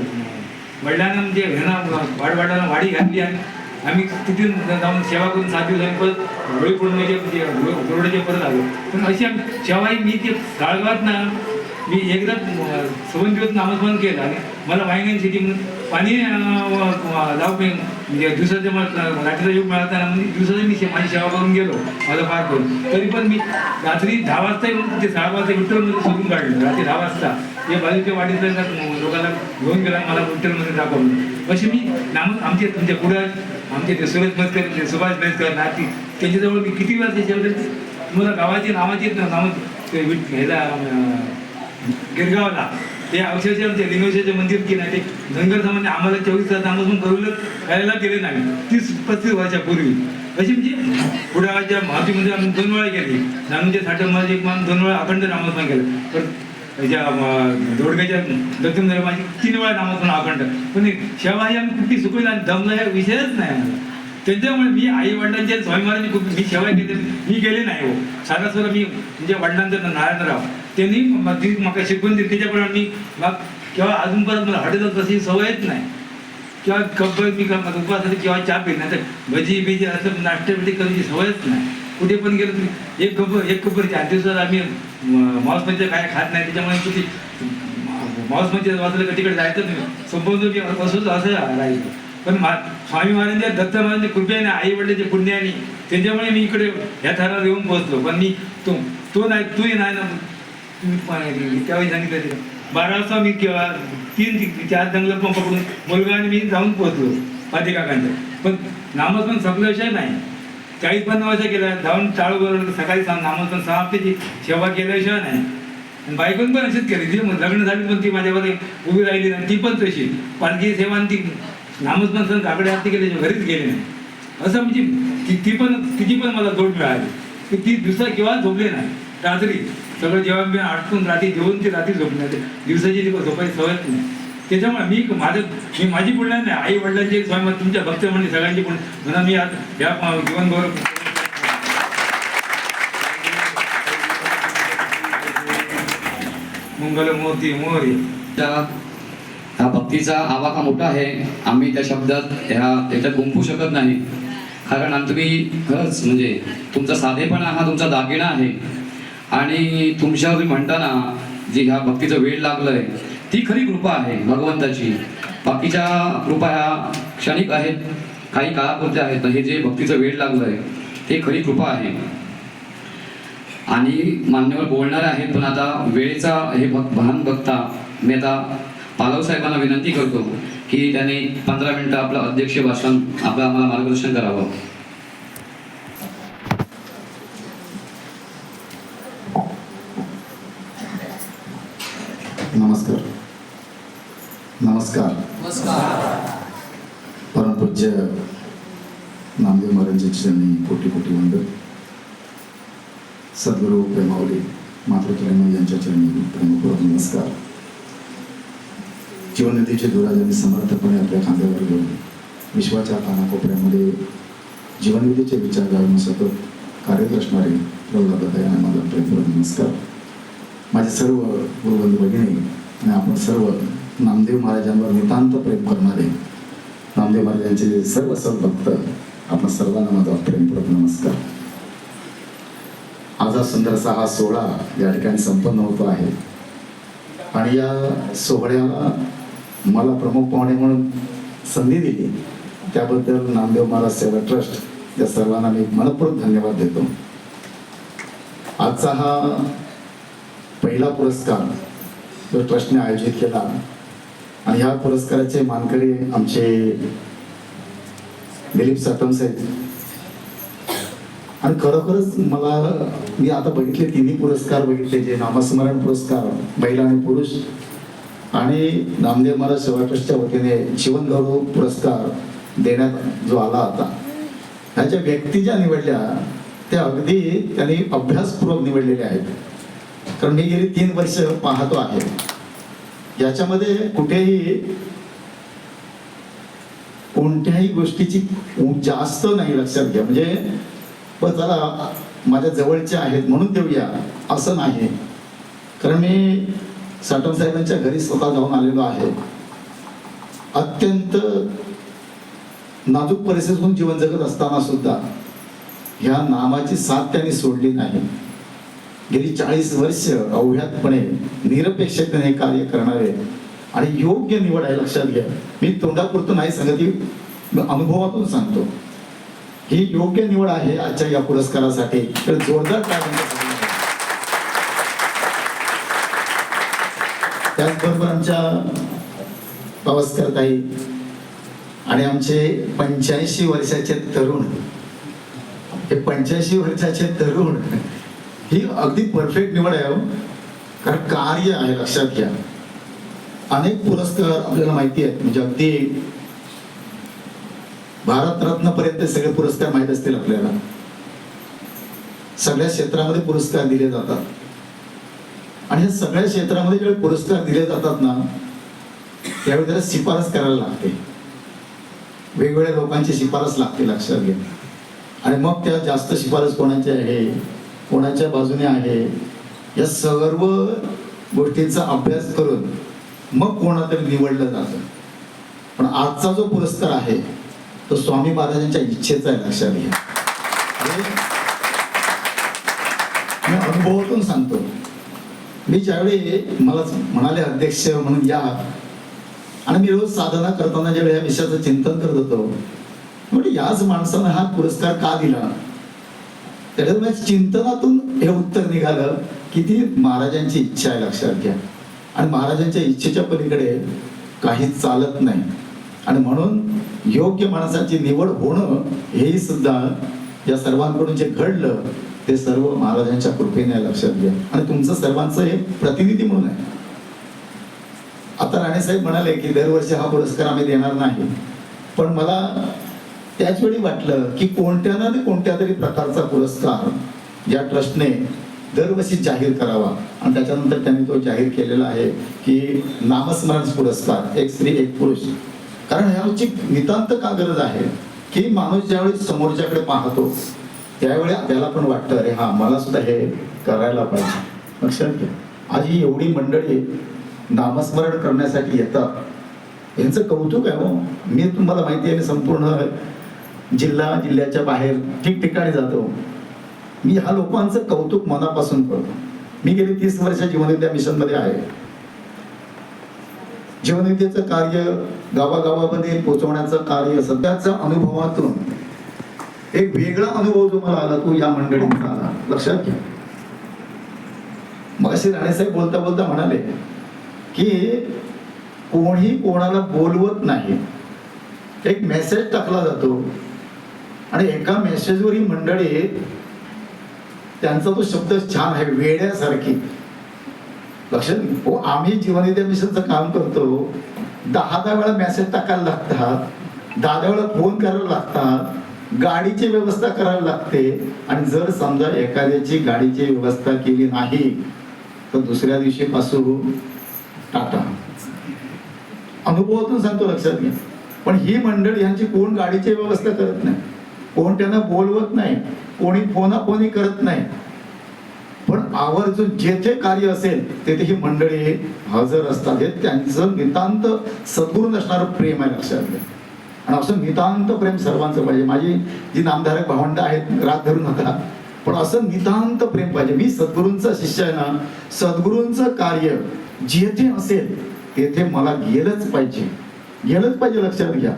वडिलांना म्हणजे ह्यांना वाडवाडाला वाडी घातली आणि आम्ही तिथून जाऊन सेवा करून 7 दिवस आम्ही परत होळी पौर्णिमेचे म्हणजे गरुडाचे परत आलो. पण अशी आम्ही सेवाही मी ते गाळगावात ना मी एकदा 7 दिवस नामस्मरण केलं आणि मला वाहिनी सिटी म्हणून पाणी लाव म्हणजे दिवसाचं मला रात्रीचा योग मिळाला म्हणजे दिवसाचं मी माझी सेवा करून गेलो माझं पार करून. तरी पण मी रात्री 10 वाजता ते 6 वाजता विठ्ठलमध्ये शोधून काढलं. रात्री 10 वाजता ते बाजूच्या वाडीतल्या लोकांना घेऊन गेला मला विठ्ठलमध्ये दाखवलं. अशी मी आमचे तुमच्या पुढं आमचे ते सुरेश मस्कर सुभाष मस्कर नाती त्यांच्याजवळ मी किती वेळा त्याच्याबद्दल तुम्हाला गावाची नावाची नाव ते ह्याला गिरगावला ते अक्षरशः ते लिंगेश्वरचे मंदिर की नाही ते धनगर समाजाने आम्हाला 24 तास नामस्मरण करून करायला गेले नाही 30-35 वर्षापूर्वी. अशी म्हणजे पुढाच्या महातीमध्ये आम्ही 2 वेळा गेली. नामच्या साठमध्ये एक मान 2 वेळा अखंड नामस्मरण केलं. पण त्याच्या दोडक्याच्या दक्षिण धर्माची 3 वेळा नामस्मरण अखंड. पण सेवा ही आम्ही कुठली चुकली आणि दमला ह्या विषयच नाही आम्हाला. त्यांच्यामुळे मी आई वडिलांच्या स्वामी महाराजांनी खूप मी सेवा केली मी गेले नाही हो. साधासुद्धा मी म्हणजे वडिलांचं नारायणराव त्यांनी मला शिकवून दिली त्याच्याप्रमाणे मी मग किंवा अजून परत मला हॉटेलात तशी सवयच नाही किंवा कब्बर मी उपवासासाठी किंवा चहा पिली नाही तर भजी बिजी असं नाश्ता बिटी करायची सवयच नाही. कुठे पण गेलो तुम्ही एक कब्बर 4 दिवसात आम्ही मांसमध्ये काय खात नाही त्याच्यामुळे किती मांसमध्ये वाचलं तिकडे जायचं तुम्ही संपवून मी असंच असं राहायचं. पण स्वामी महाराजांच्या दत्त महाराजांच्या कृपेने आई वडिलांच्या पुण्याने त्यांच्यामुळे मी इकडे ह्या थरावर येऊन पोहोचलो. पण मी तो नाही तूही नाही ना तुम्ही त्यावेळी सांगितलं 12 वाजता मी किंवा 3-4 जंगल पण पकडून मुलगा आणि मी जाऊन पोहोचलो पाठी काकांच्या. पण नामस्मरण संपल्याशिवाय नाही 40-50 वर्ष केल्या जाऊन चाळू बरोबर सकाळी नामस्मरण समाप्तीची सेवा केल्याशिवाय नाही. आणि बायकोन पण अशीच केली जी लग्न झाली पण ती माझ्यामध्ये उभी राहिली नाही ती पण तशी पालखी सेवा आणि ती नामस्मरण सण काकडे आरती केली घरीच गेले नाही. असं म्हणजे तिची पण मला जोड मिळाली की ती दुसरा केव्हा झोपले नाही. रात्री सगळं जेव्हा मी आटकून रात्री जेवून ते रात्री झोपले दिवसाची ती झोपायची सवयच नाही. त्याच्यामुळे मी माझी पुण्य नाही आई वडिलांची स्वयं तुमच्या भक्त म्हणजे सगळ्यांची पुण्य म्हणून मी आज या जीवनभर मंगल मूर्ती मोरी. हा भक्तीचा आवाका मोठा आहे. आम्ही त्या शब्दात त्याच्यात गुंफू शकत नाही. कारण तुम्ही खरंच म्हणजे तुमचा साधेपणा हा तुमचा दागिना आहे आणि तुमच्यावर तुम्ही म्हणताना जी ह्या भक्तीचं वेळ लागलंय ती खरी कृपा आहे भगवंताची. बाकीच्या कृपा ह्या क्षणिक आहेत काही काळापुरत्या आहेत. हे जे भक्तीचं वेळ लागलंय ते खरी कृपा आहे. आणि मान्यवर बोलणारे आहेत पण आता वेळेचा हे भान बघता मी आता पालव साहेबांना विनंती करतो की त्यांनी 15 मिनिटं आपलं अध्यक्ष भाषण आम्हाला मार्गदर्शन करावं. नमस्कार नमस्कार नमस्कार. परमपूज्य नामदेव महाराजांच्या चरणी कोटी कोटी वंदन. सद्गुरू प्रेमावली मातृत्वरेमा यांच्या चरणी प्रेमपूर्वक नमस्कार. जीवननदीचे दुराजांनी समर्थपणे आपल्या खांद्यावर घेऊन विश्वाच्या कानाकोपऱ्यामध्ये जीवनविधीचे विचार घालून सतत कार्यरत असणारे प्रौढाबद्दल मला प्रेमपूर्वक नमस्कार. माझे सर्व गुरुबंधू भगिनी आणि आपण सर्व नामदेव महाराजांवर नितांत प्रेम करणारे नामदेव महाराजांचे सर्व सद्भक्त आपण सर्वांना माझा प्रेमपूर्वक नमस्कार. आज हा सुंदरसा हा सोहळा या ठिकाणी संपन्न होतो आहे आणि या सोहळ्याला मला प्रमुख पाहुणे म्हणून संधी दिली त्याबद्दल नामदेव महाराज सेवा ट्रस्ट या सर्वांना मी मनपूर्वक धन्यवाद देतो. आजचा हा पहिला पुरस्कार जो ट्रस्टने आयोजित केला आणि ह्या पुरस्काराचे मानकरी आमचे दिलीप सातम साहेब आणि खरोखरच मी आता बघितले तिन्ही पुरस्कार बघितले, जे नामस्मरण पुरस्कार महिला आणि पुरुष आणि नामदेव महाराज सेवा ट्रस्टच्या वतीने जीवन गौरव पुरस्कार देण्यात जो आला होता, ह्याच्या व्यक्ती ज्या निवडल्या त्या अगदी त्यांनी अभ्यासपूर्वक निवडलेल्या आहेत. कारण मी गेली 3 वर्ष पाहतो आहे, याच्यामध्ये कुठेही कोणत्याही गोष्टीची जास्त नाही लक्षात घ्या. म्हणजे बस चला माझ्या जवळचे आहेत म्हणून देऊया असं नाही. कारण मी साठम साहेबांच्या घरी स्वतः जाऊन आलेलो आहे. अत्यंत नाजूक परिस्थितीतून जीवन जगत असताना सुद्धा ह्या नामाची साथ त्यांनी सोडली नाही. गेली 40 वर्ष अवघ्यातपणे निरपेक्षतेने हे कार्य करणारे आणि योग्य निवड आहे. लक्षात घ्या, मी तोंडापुरतं नाही सांगत, मी अनुभवातून सांगतो. ही योग्य निवड आहे आजच्या या पुरस्कारासाठी. तर जोरदार टाळ्या. त्याचबरोबर आमच्या पावसकरताई आणि आमचे 85 वर्षाचे तरुण, हे 85 वर्षाचे तरुण ही अगदी परफेक्ट निवड आहे. कारण कार्य आहे. लक्षात घ्या, अनेक पुरस्कार आपल्याला माहिती आहेत. म्हणजे अगदी भारतरत्न पर्यंत सगळे पुरस्कार माहित असतील आपल्याला. सगळ्या क्षेत्रामध्ये पुरस्कार दिले जातात आणि या सगळ्या क्षेत्रामध्ये जेव्हा पुरस्कार दिले जातात ना, त्यावेळी त्याला शिफारस करायला लागते. वेगवेगळ्या लोकांची शिफारस लागते. लक्षात घ्या. आणि मग त्या जास्त शिफारस कोणाची आहे, कोणाच्या बाजूने आहे, या सर्व गोष्टींचा अभ्यास करून मग कोणातरी निवडलं जातं. पण आजचा जो पुरस्कार आहे तो स्वामी महाराजांच्या इच्छेचा आहे. लक्षात घ्या. मी अनुभवातून सांगतो. मी ज्यावेळी मला म्हणाले अध्यक्ष म्हणून या, आणि मी रोज साधना करताना ज्यावेळी या विषयाचं चिंतन करत होतो, म्हणजे याच माणसानं हा पुरस्कार का दिला, त्याच्या चिंतनातून हे उत्तर निघालं की ती महाराजांची इच्छा आहे. लक्षात घ्या. आणि महाराजांच्या इच्छेच्या पलीकडे काहीच चालत नाही. आणि म्हणून योग्य माणसाची निवड होणं हेही सुद्धा या सर्वांकडून जे घडलं ते सर्व महाराजांच्या कृपेने. लक्षात घ्या. आणि तुमचं सर्वांचं हे प्रतिनिधी म्हणून आहे. आता राणेसाहेब म्हणाले की दरवर्षी हा पुरस्कार आम्ही देणार नाही, पण मला त्याच वेळी वाटलं की कोणत्या ना कोणत्या तरी प्रकारचा पुरस्कार या ट्रस्टने दरवर्षी जाहीर करावा. आणि त्याच्यानंतर त्यांनी तो जाहीर केलेला आहे की नामस्मरण पुरस्कार, एक स्त्री एक पुरुष. कारण ह्याची नितांत का गरज आहे की माणूस ज्यावेळी समोरच्याकडे पाहतो त्यावेळी त्याला पण वाटतं अरे हा मला सुद्धा हे करायला पाहिजे. लक्षात घ्या. आज ही एवढी मंडळी नामस्मरण करण्यासाठी येतात, यांचं कौतुक आहे. हो, मी तुम्हाला माहिती आहे, मी संपूर्ण जिल्ह्याच्या बाहेर ठिकठिकाणी जातो. मी ह्या लोकांचं कौतुक मनापासून करतो. मी गेली 30 वर्ष जीवनविद्या मिशन मध्ये आहे. जीवनविद्येचं कार्य गावागावामध्ये पोहोचवण्याचं कार्य सध्याच्या अनुभवातून एक वेगळा अनुभव जो मला आला तो या मंडळींचा आला. लक्षात घ्या. मग असे राणेसाहेब बोलता बोलता म्हणाले की कोणी कोणाला बोलवत नाही, एक मेसेज टाकला जातो आणि एका मेसेजवर ही मंडळी, त्यांचा तो शब्द छान आहे, वेड्यासारखी. लक्षात हो, आम्ही जीवनविद्या मिशनचं काम करतो. 10 वेळा मेसेज टाकायला लागतात, 10 वेळा फोन करायला लागतात, गाडीची व्यवस्था करायला लागते. आणि जर समजा एखाद्याची गाडीची व्यवस्था केली नाही तर दुसऱ्या दिवशी पासून टाटा. अनुभवातून सांगतो. लक्षात घ्या. पण ही मंडळी यांची कोण गाडीची व्यवस्था करत नाही, कोण त्यांना बोलवत नाही, कोणी फोनाफोनी करत नाही. पण आवर्जून जेथे कार्य असेल तेथे ही मंडळी हजर असतात. हे त्यांचं नितांत सद्गुरू असणारं प्रेम आहे. लक्षात घ्या. आणि असं नितांत प्रेम सर्वांचं पाहिजे. माझी जी नामधारक भावंड आहेत, राग धरू नका, पण असं नितांत प्रेम पाहिजे. मी सद्गुरूंचा शिष्य आहे ना, सद्गुरूंचं कार्य जेथे असेल तेथे मला गेलंच पाहिजे, गेलंच पाहिजे. लक्षात घ्या.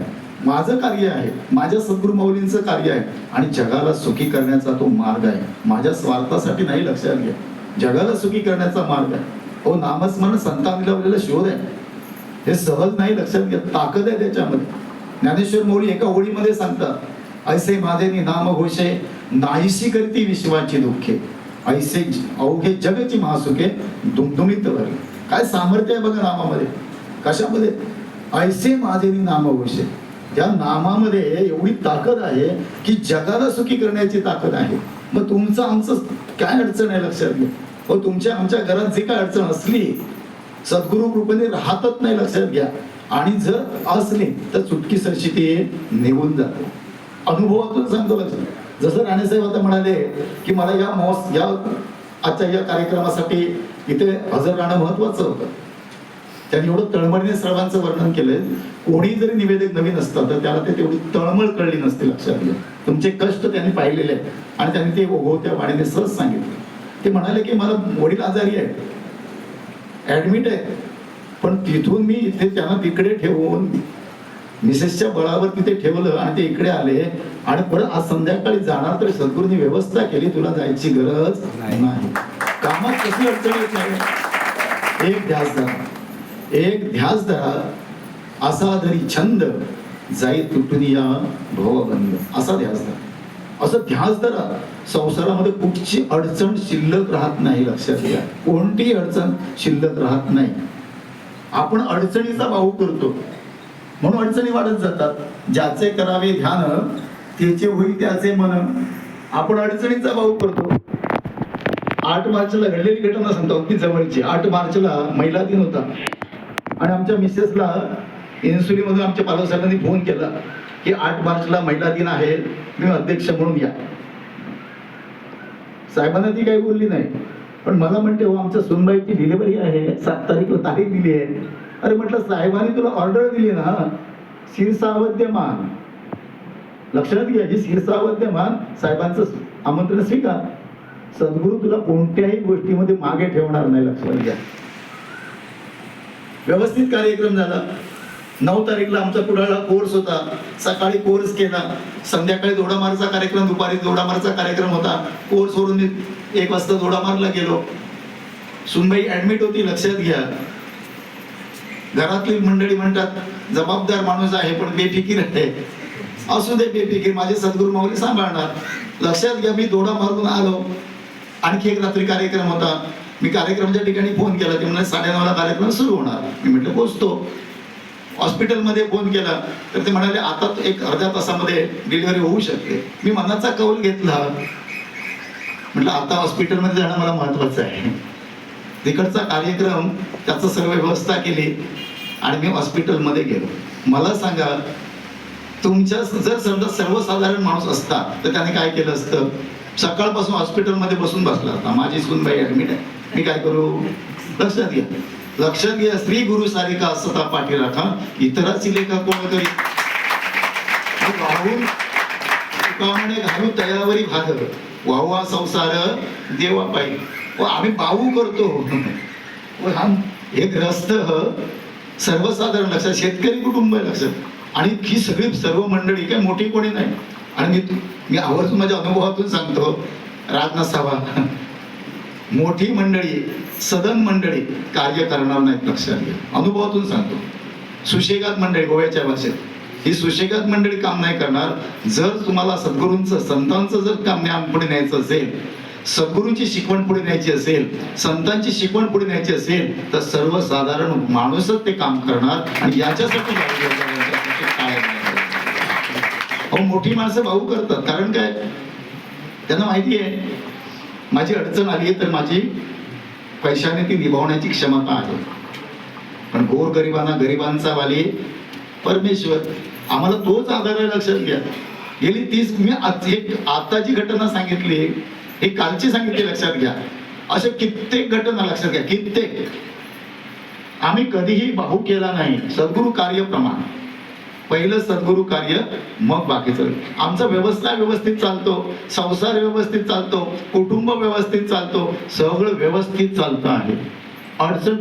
माझं कार्य आहे, माझ्या सद्गुरू माऊलींचं कार्य आहे आणि जगाला सुखी करण्याचा तो मार्ग आहे. माझ्या स्वार्थासाठी नाही. लक्षात घ्या. जगाला सुखी करण्याचा मार्ग आहे. हो, नामस्मरण संतांनी लावलेला शोध आहे. हे सहज नाही. लक्षात घ्या. ताकद आहे त्याच्यामध्ये. ज्ञानेश्वर माऊली एका ओळीमध्ये सांगतात ऐसे माझे नाम घोषे नाहीशी करती विश्वाची दुःखे, ऐसे अवघे जगची महासुखे दुमदुमीत भरले. काय सामर्थ्य आहे बघा नामामध्ये. कशामध्ये? ऐसे माझे नाम घोषे. त्या नामामध्ये एवढी ताकद आहे की जगाला सुखी करण्याची ताकद आहे. मग तुमचं आमचं काय अडचण आहे लक्षात घ्या. हो, तुमच्या आमच्या घरात जे काय अडचण असली सद्गुरु कृपेने राहतच नाही लक्षात घ्या. आणि जर असली तर चुटकी सरशी ते निघून जाते. अनुभवातून सांगतो लक्षात. जसं राणेसाहेब आता म्हणाले की मला या आजच्या या कार्यक्रमासाठी इथे हजर राहणं महत्वाचं होतं. त्यांनी एवढं तळमळीने सर्वांचं वर्णन केलंय. कोणी जरी निवेदक नवीन असतं तर त्याला ते तेवढी तळमळ कळली नसते लक्षात घ्या. तुमचे कष्ट त्यांनी पाहिलेले आहेत आणि त्यांनी ते ओघवत्या वाणीने सहज सांगितलं. ते म्हणाले की मला वडील आजारी आहे, ऍडमिट आहे, पण तिथून मी इथे त्यांना तिकडे ठेवून मिसेसच्या बळावर तिथे ठेवलं आणि ते इकडे आले आणि परत आज संध्याकाळी जाणार तर सद्गुरूंनी व्यवस्था केली, तुला जायची गरज नाही. कामात कशी अडचण येत नाही. एक ध्यास धरा, एक ध्यास धरा, असा जरी छंद जाई तुटून या भवबंध, असा ध्यास धरा. असं ध्यास धरा. संसारामध्ये कुठची अडचण शिल्लक राहत नाही लक्षात घ्या. कोणतीही अडचण शिल्लक राहत नाही. आपण अडचणीचा भाऊ करतो म्हणून अडचणी वाढत जातात. ज्याचे करावे ध्यान त्याचे होईल त्याचे मन. आपण अडचणीचा भाऊ करतो. 8 मार्चला घडलेली घटना सांगतो अगदी जवळची. 8 मार्चला महिला दिन होता आणि आमच्या मिसेसला इन्सुलिनमधून आमच्या पालक साहेबांनी फोन केला की 8 मार्चला महिला दिन आहे, मी अध्यक्ष म्हणून या. साहेबांना ती काही बोलली नाही, पण मला म्हणते हो आमच्या सुनबाईची डिलिव्हरी आहे, 7 तारीखला तारीख दिली आहे. अरे म्हटलं साहेबांनी तुला ऑर्डर दिली ना, शीर्षावद्यमान. लक्षात घ्या, जी शीर्षावद्यमान साहेबांचं आमंत्रण स्वीकार. सद्गुरू तुला कोणत्याही गोष्टीमध्ये मागे ठेवणार नाही लक्षात घ्या. व्यवस्थित कार्यक्रम झाला. 9 तारीखला आमचा कुडाळला कोर्स होता. सकाळी कोर्स केला, संध्याकाळी दोडामारचा कार्यक्रम, दुपारी दोडामारचा कार्यक्रम होता. कोर्स वरून मी 1 वाजता दोडामारला गेलो. सुनबाई ऍडमिट होती लक्षात घ्या. घरातली मंडळी म्हणतात जबाबदार माणूस आहे पण बेफिकीर आहे. असू दे बेफिकीर, माझे सद्गुरू माऊली सांभाळणार. लक्षात घ्या, मी दोडामारून आलो. आणखी एक रात्री कार्यक्रम होता. मी कार्यक्रमाच्या ठिकाणी फोन केला. ते म्हणाले 9:30ला कार्यक्रम सुरू होणार. मी म्हटलं पोचतो. हॉस्पिटलमध्ये फोन केला तर ते म्हणाले आता 1-अर्ध्या तासामध्ये डिलिव्हरी होऊ शकते. मी मनाचा कौल घेतला. म्हटलं आता हॉस्पिटलमध्ये जाणं मला महत्वाचं आहे. तिकडचा कार्यक्रम त्याचं सर्व व्यवस्था केली आणि मी हॉस्पिटलमध्ये गेलो. मला सांगा, तुमच्या जर समजा सर्वसाधारण माणूस असता तर त्याने काय केलं असतं? सकाळपासून हॉस्पिटलमध्ये बसून बसला असता. माझी सूनबाई ऍडमिट आहे, मी काय करू? लक्षात घ्या, लक्षात घ्या. श्री गुरु सारिका असता पाठी राखा, इतराची लेखा कोण करी. वाहून तुकामणे घालू तयावरी भाद, वाहवा संसार देवा पायी. आम्ही बाहू करतो. हे ग्रस्त सर्वसाधारण लक्षात, शेतकरी कुटुंब आहे लक्षात. आणि ही सगळी सर्व मंडळी काय मोठी कोणी नाही. आणि मी आवर्जून माझ्या अनुभवातून सांगतो, राग नसावा. मोठी मंडळी, सदन मंडळी कार्य करणार नाहीत लक्षात घ्या. अनुभवातून सांगतो. सुशेगात मंडळी, गोव्याच्या भाषेत, ही सुशेगात मंडळी काम नाही करणार. जर तुम्हाला सद्गुरूंचं, संतांचं जर काम ज्ञान पुढे न्यायचं असेल, सद्गुरूंची शिकवण पुढे न्यायची असेल, संतांची शिकवण पुढे न्यायची असेल तर सर्वसाधारण माणूसच ते काम करणार. आणि याच्यासाठी मोठी माणसं भाऊ करतात. कारण काय, त्यांना माहिती आहे माझी अडचण आली आहे तर माझी पैशाने ती निभावण्याची क्षमता आहे. पण गोरगरिबांना, गरिबांचा वाली परमेश्वर, आम्हाला तोच आधार आहे लक्षात घ्या. गेली 30 मी आता जी घटना सांगितली, हे कालची सांगितली लक्षात घ्या. अशा कित्येक घटना लक्षात घ्या, कित्येक. आम्ही कधीही भाऊ केला नाही. सद्गुरु कार्य प्रमाण, पहिलं सद्गुरु कार्य मग बाकीचं. आमचा व्यवस्था व्यवस्थित चालतो, संसार व्यवस्थित चालतो, कुटुंब व्यवस्थित चालतो, सगळं व्यवस्थित चालतं आहे. अडचण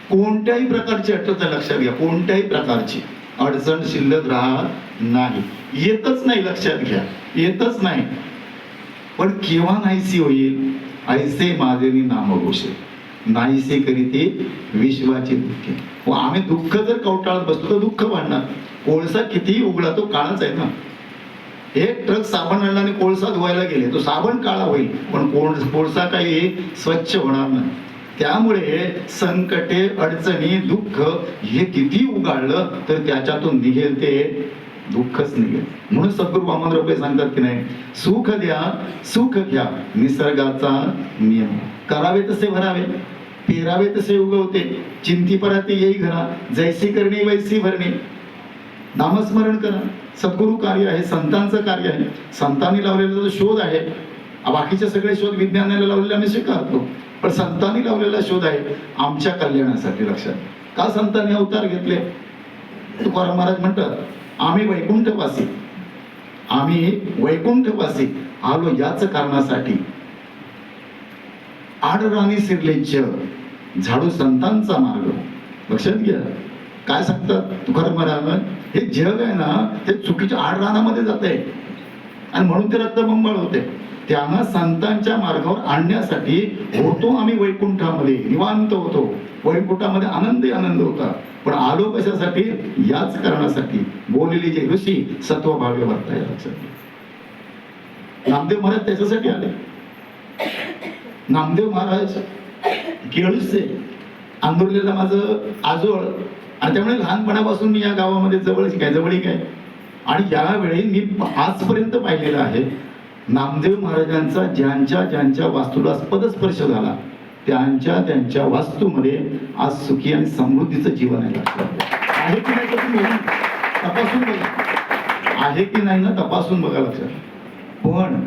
कोणत्याही प्रकारची अडचण लक्षात घ्या, कोणत्याही प्रकारची अडचण शिल्लक राहत नाही. येतच नाही लक्षात घ्या, येतच नाही. पण केव्हा नाहीसी होईल? ऐसे माझेनी नाम घोषे नाहीसे करीते विश्वाचे दुःखे. आम्ही दुःख जर कवटाळत बसलो तर दुःख वाढणार. कोळसा कितीही उघडा तो काळाच आहे ना. एक ट्रक साबण आणला आणि कोळसा धुवायला गेले, तो साबण काळा होईल पण कोळसा काही स्वच्छ होणार नाही. त्यामुळे संकटे, अडचणी, दुःख हे किती उगाळलं तर त्याच्यातून निघेल ते दुःखच निघेल. म्हणून सद्गुरू वामनराव पे सांगतात की नाही, सुख द्या सुख घ्या निसर्गाचा नियम, करावे तसे भरावे, पेरावे तसे उगवते, चिंती पराते येई घरा, जैसी करणी वैसी भरणी. नामस्मरण करा, सद्गुरू कार्य आहे, संतांचं कार्य आहे, संतांनी लावलेला जो शोध आहे. बाकीचे सगळे शोध विज्ञानाला लावलेले आम्ही स्वीकारतो, पण संतांनी लावलेला शोध आहे आमच्या कल्याणासाठी. लक्षात का संतांनी अवतार घेतले? तुकाराम महाराज म्हणतात, आम्ही वैकुंठवासी, आम्ही वैकुंठवासी आलो याच कारणासाठी, आडराणी शिरले जग झाडू संतांचा मार्ग. लक्षात घ्या काय सांगतात तुकाराम महाराज, हे जग आहे ना ते चुकीच्या आडरानामध्ये जात आहे आणि म्हणून ते रक्तबंबाळ होते. त्यांना संतांच्या मार्गावर आणण्यासाठी होतो आम्ही वैकुंठामध्ये, निवांत होतो, वैकुंठामध्ये आनंद होता. पण आलो कशासाठी? याच कारणासाठी. बोललेली जे ऋषी सत्वभावे वर्ताय. लक्षात नामदेव महाराज त्याच्यासाठी आले. नामदेव महाराज केळूसचे, आंदोलनाला माझं आजोळ, आणि त्यामुळे लहानपणापासून मी या गावामध्ये जवळीक आहे. आणि यावेळी मी आजपर्यंत पाहिलेलं आहे नामदेव महाराजांचा ज्यांच्या वास्तूला स्पर्श झाला त्यांच्या वास्तूमध्ये आज सुखी आणि समृद्धीचं जीवन आहे. आहे की नाही तपासून बघा, आहे की नाही ना तपासून बघा. लक्षात पण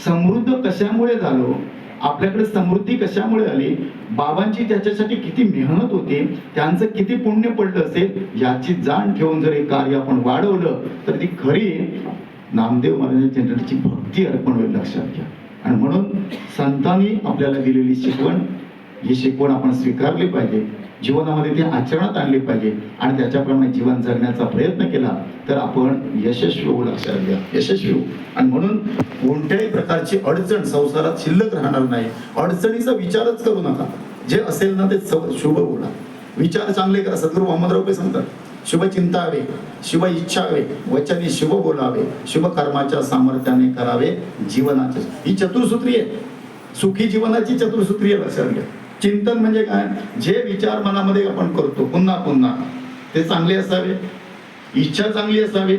समृद्ध कशामुळे झालो, आपल्याकडे समृद्धी कशामुळे आली, बाबांची त्याच्यासाठी किती मेहनत होती, त्यांचं किती पुण्य पडलं असेल याची जाण ठेवून जर हे कार्य आपण वाढवलं तर ती खरी नामदेव महाराजांची भक्ती अर्पण होईल. लक्षात घ्या. आणि म्हणून संतांनी आपल्याला दिलेली शिकवण, ही शिकवण आपण स्वीकारली पाहिजे, जीवनामध्ये ती आचरणात आणली पाहिजे आणि त्याच्याप्रमाणे जीवन जगण्याचा प्रयत्न केला तर आपण यशस्वी होऊ. लक्षात घ्या, यशस्वी होऊ. आणि म्हणून कोणत्याही प्रकारची अडचण संसारात शिल्लक राहणार नाही. अडचणीचा विचारच करू नका, जे असेल ना ते शुभ बोला, विचार चांगले करा. सद्गुरू वामनराव पे सांगतात, शुभ चिंतावे, शुभ इच्छावे, वचने शुभ बोलावे, शुभ कर्माच्या सामर्थ्याने करावे जीवनाचे. ही चतुर्सूत्री आहे, सुखी जीवनाची चतुर्सूत्री आहे. लक्षात घ्या. चिंतन म्हणजे काय? जे विचार मनामध्ये आपण करतो पुन्हा पुन्हा ते चांगले असावे, इच्छा चांगली असावी,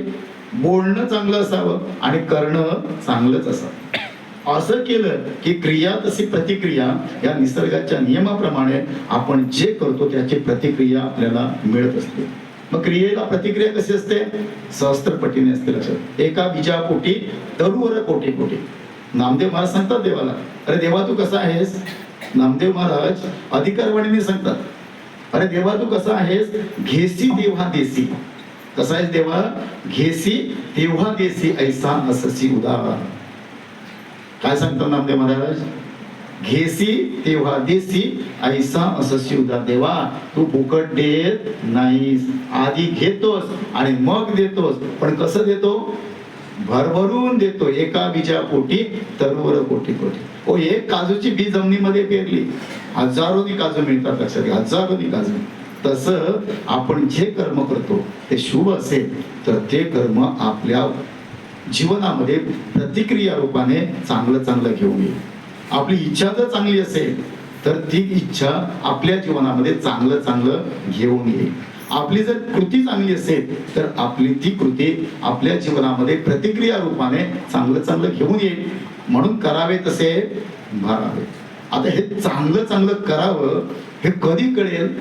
बोलणं चांगलं असावं आणि करणं चांगलंच असावं. असं केलं की क्रिया तशी प्रतिक्रिया, या निसर्गाच्या नियमाप्रमाणे आपण जे करतो त्याची प्रतिक्रिया आपल्याला मिळत असते. मग क्रियेला प्रतिक्रिया कशी असते? सहस्त्रपटीने असते. लक्षात. एका बीजापोटी तरुवर कोटी कोटी. नामदेव महाराज सांगतात देवाला, अरे देवा तू कसा आहेस? नामदेव महाराज अधिकारवाणीने सांगतात, अरे देवा तू कसा आहेस? घेसी देवा देसी. कसा आहेस देवा? घेसी तेव्हा देसी, ऐसा अससी उदार. काय सांगतात नामदेव महाराज? घेसी तेव्हा देसी, ऐसा अससी उदार. देवा तू फुकट देत नाहीस, आधी घेतोस आणि मग देतोस. पण कसं देतो? भरभरून देतो. एका बीजापोटी तरुवर कोटी कोटी. ओ एक काजूची बी जमिनीमध्ये पेरली, हजारोनी काजू मिळतात. लक्षात घ्या, हजारोनी काजू. तसं आपण जे कर्म करतो ते शुभ असेल तर ते कर्म आपल्या जीवनामध्ये प्रतिक्रिया रूपाने चांगलं घेऊन येईल. आपली इच्छा जर चांगली असेल तर ती इच्छा आपल्या जीवनामध्ये चांगलं घेऊन येईल. आपली जर कृती चांगली असेल तर आपली ती कृती आपल्या जीवनामध्ये प्रतिक्रिया रूपाने चांगलं घेऊन येईल. म्हणून करावे तसे भरावे. आता हे चांगलं करावं हे कधी कळेल?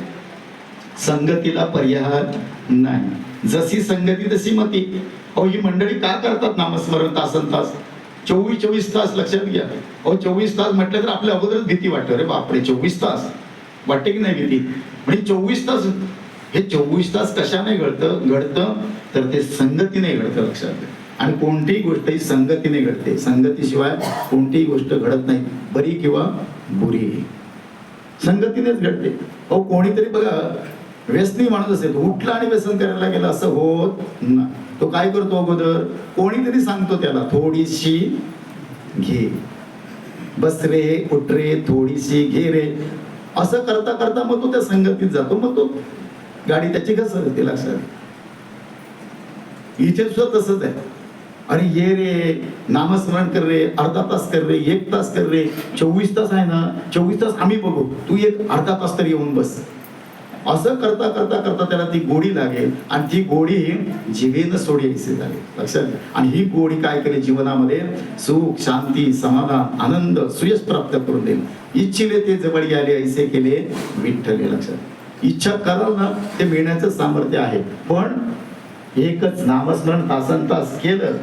संगतीला पर्याय नाही. जशी संगती तशी मती. अहो ही मंडळी का करतात नामस्मरण तासनतास, 24 तास? लक्षात घ्या. अहो 24 तास म्हटलं तर आपल्या अगोदरच भीती वाटते. अरे बापरे 24 तास वाटते की नाही भीती? म्हणजे 24 तास, हे 24 तास कशाने घडतं तर ते संगतीने घडतं. लक्षात घ्या. आणि कोणतीही गोष्ट ही संगतीने घडते. संगतीशिवाय कोणतीही गोष्ट घडत नाही, बरी किंवा बुरी, संगतीनेच घडते. अहो कोणीतरी बघा व्यसनी माणूस असेल, उठला आणि व्यसन करायला गेला असं होत नाही. तो काय करतो? अगोदर कोणीतरी सांगतो त्याला थोडीशी घे, बस रे, उठ रे, थोडीशी घे रे. असं करता करता मग तो त्या संगतीत जातो, मग तो गाडी त्याची घसरते. लक्षात. इथे सुद्धा तसंच आहे. अरे ये रे, नामस्मरण कर रे, अर्धा तास कर रे, 1 तास कर रे, 24 तास आहे ना, 24 तास आम्ही बघू, तू एक अर्धा तास तरी येऊन बस. असं करता करता करता त्याला ती गोडी लागेल आणि ती गोडी जिभेनं सोडायची झाली. लक्षात घ्या. आणि ही गोडी काय करेल, जीवनामध्ये सुख, शांती, समाधान, आनंद, सुयश प्राप्त करून देईल. इच्छिले ते जवळ आले, ऐसे केले विठ्ठले. लक्षात, इच्छा कराल ना ते मिळण्याचं सामर्थ्य आहे. पण एकच नामस्मरण तासनतास केलं,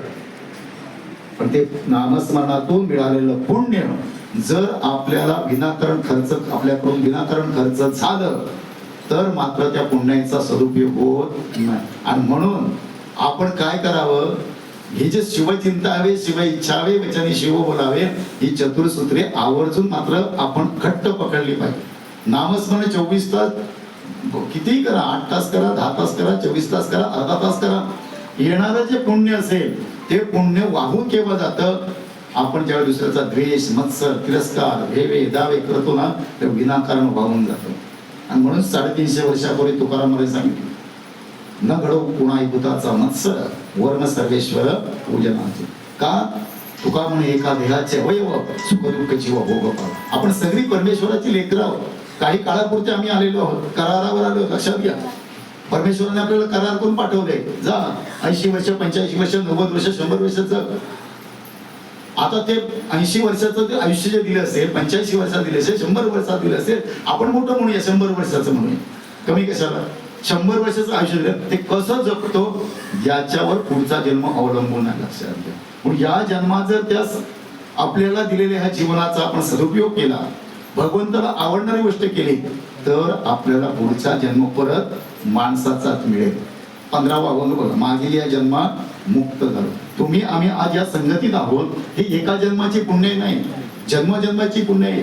पण ते नामस्मरणातून मिळालेलं पुण्य जर आपल्याला विनाकारण खर्च, आपल्याकडून विनाकारण खर्च झालं तर मात्र त्या पुण्याचा सदुपयोग होत नाही. आणि म्हणून आपण काय करावं, ही जे शिवचिंता हवे, शिव इच्छा हवे, वचने शिव बोलावे, ही चतुर्सूत्रे आवर्जून मात्र आपण घट्ट पकडली पाहिजे. नामस्मरण 24 तास कितीही करा, 8 तास करा, 10 तास करा, 24 तास करा, अर्धा तास करा. येणारं जे पुण्य असेल ते पुण्य वाहून केव्हा जातं, आपण ज्यावेळी दुसऱ्याचा द्वेष, मत्सर, तिरस्कार, भेवे, दावे करतो ना, ते विनाकारण वाहून जातं. आणि म्हणून 350 वर्षापूर्वी तुकाराम महाराज सांगितलं, न घडो कुणाही भूताचा मत्सर, वर्ण सर्वेश्वर पूजनाचे. का? तुका म्हणे एका देहाचे अवयव, सुख दुःख जीव भोग पाव. आपण सगळी परमेश्वराची लेकरं आहोत. काही काळापुरते आम्ही आलेलो आहोत, करारावर आलो. लक्षात घ्या, परमेश्वराने आपल्याला करार करून पाठवले, जा 80 वर्ष, 85 वर्ष, 90 वर्ष, 100 वर्षाचं. आता ते 80 वर्षाचं ते आयुष्य जे दिलं असेल, 85 वर्षात दिले असेल, 100 वर्षात दिलं असेल, आपण मोठं म्हणूया 100 वर्षाचं म्हणूया, कमी कशाला. 100 वर्षाचं आयुष्य दिलं, ते कसं जगतो याच्यावर पुढचा जन्म अवलंबून आहे. लक्षात घ्या. म्हणून या जन्मात जर त्या आपल्याला दिलेल्या ह्या जीवनाचा आपण सदुपयोग केला, भगवंताला आवडणारी गोष्ट केली, तर आपल्याला पुढचा जन्म परत माणसाचाच मिळेल. 15वा अभंग बघा, मागील या जन्मात मुक्त झालो. तुम्ही आम्ही आज या संगतीत आहोत, हे एका जन्माची पुण्य नाही, जन्मजन्माची पुण्य आहे.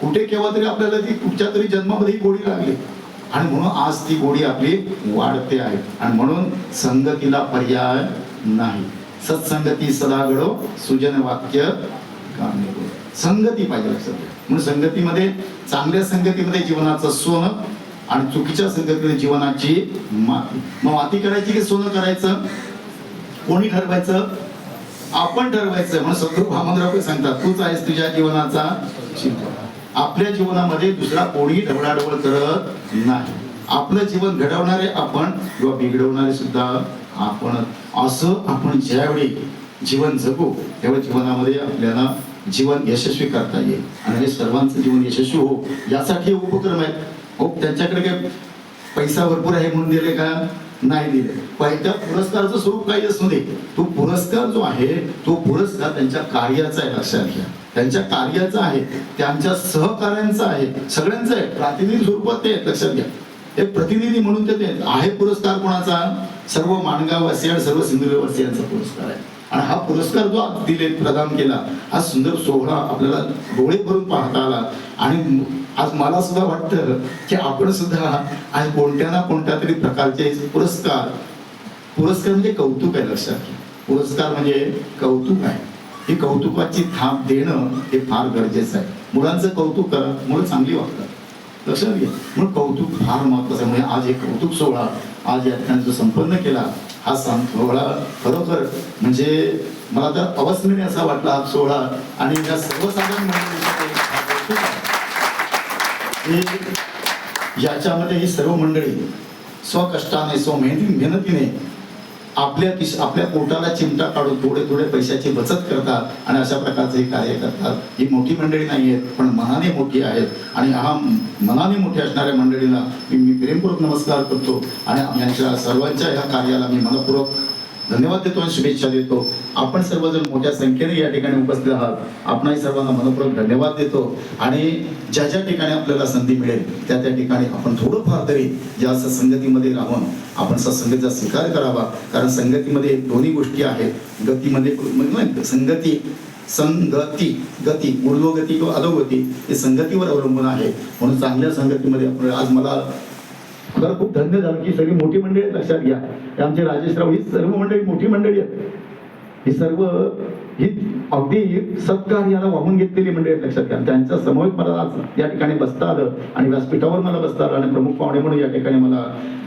कुठे केव्हा तरी आपल्याला ती कुठच्या तरी जन्मामध्ये ही गोडी लागली आणि म्हणून आज ती गोडी आपली वाढते आहे. आणि म्हणून संगतीला पर्याय नाही. सत्संगती सदा घडो, सुजन वाक्य कामे घडो. संगती पाहिजे. लक्षात घ्या. म्हणून संगतीमध्ये, चांगल्या संगतीमध्ये जीवनाचं सोनं आणि चुकीच्या संगतीमध्ये जीवनाची माती. मग माती करायची की सोनं करायचं, कोणी ठरवायचं? आपण ठरवायचं. म्हणून सद्गुरू वामनराव सांगतात, तूच आहेस तुझ्या जीवनाचा शिल्पकार. आपल्या जीवनामध्ये दुसरा कोणी ढवळाढवळ करत नाही. आपलं जीवन घडवणारे आपण किंवा बिघडवणारे सुद्धा आपण. असं आपण ज्यावेळी जीवन जगू त्यावेळी जीवनामध्ये आपल्याला जीवन यशस्वी करता येईल. आणि हे सर्वांचं जीवन यशस्वी हो यासाठी उपक्रम आहेत. हो, त्यांच्याकडे काय पैसा भरपूर आहे म्हणून दिले का? नाही दिले. त्या पुरस्काराचं स्वरूप काही असू दे, तो पुरस्कार जो आहे तो पुरस्कार त्यांच्या कार्याचा आहे. लक्षात घ्या, त्यांच्या कार्याचा आहे, त्यांच्या सहकार्यांचा आहे, सगळ्यांचा आहे. प्रातिनिधिक स्वरूपात ते लक्षात घ्या. एक प्रतिनिधी म्हणून ते आहे. पुरस्कार कोणाचा? सर्व माणगाववासी, सर्व सिंधुदुर्गवासियांचा पुरस्कार आहे. आणि हा पुरस्कार जो आज दिले, प्रदान केला, हा सुंदर सोहळा आपल्याला डोळे भरून पाहता आला. आणि आज मला सुद्धा वाटतं की आपण सुद्धा आज कोणत्या ना कोणत्या तरी प्रकारचे पुरस्कार म्हणजे कौतुक आहे. लक्षात घ्या, पुरस्कार म्हणजे कौतुक आहे. ही कौतुकाची थाप देणं हे फार गरजेचं आहे. मुलांचं कौतुक करा, मुलं चांगली वागतात. लक्षात घ्या, म्हणून कौतुक फार महत्वाचं आहे. म्हणजे आज हे कौतुक सोहळा आज या ठिकाणी जो संपन्न केला, हा सोहळा खरोखर म्हणजे मला तर अवस्मरणीय असा वाटला हा सोहळा. आणि या सर्वसाधारण याच्यामध्ये ही सर्व मंडळी स्वकष्टाने, मेहनतीने आपल्या पोटाला चिमटा काढून थोडे थोडे पैशाची बचत करतात आणि अशा प्रकारचे कार्य करतात. ही मोठी मंडळी नाही आहेत, पण मनाने मोठी आहेत. आणि हा मनाने मोठे असणाऱ्या मंडळीला मी प्रेमपूर्वक नमस्कार करतो आणि यांच्या सर्वांच्या ह्या कार्याला मी मनपूर्वक धन्यवाद देतो आणि शुभेच्छा देतो. आपण सर्वजण मोठ्या संख्येने या ठिकाणी उपस्थित आहात. आपणाही सर्वांना मनपूर्वक धन्यवाद देतो. आणि ज्या ज्या ठिकाणी आपल्याला संधी मिळेल त्या त्या ठिकाणी आपण थोडंफार तरी या संगतीमध्ये राहून आपण सत्संगतीचा स्वीकार करावा. कारण संगतीमध्ये दोन्ही गोष्टी आहेत. गतीमध्ये संगती, गती, ऊर्ध्वगती किंवा अधोगती हे संगतीवर अवलंबून आहे. म्हणून चांगल्या संगतीमध्ये आपण आज मला खरं खूप धन्य झालं की सगळी मोठी मंडळी आहेत. लक्षात घ्या, आमचे राजेशराव ही सर्व मंडळी मोठी मंडळी आहेत. ही सर्व ही अगदी सत्कार्याला वाहून घेतलेली मंडळी आहेत, लक्षात घ्या. त्यांच्या समवेत मला आज या ठिकाणी बसता आलं आणि व्यासपीठावर मला बसता आलं आणि प्रमुख पाहुणे म्हणून या ठिकाणी मला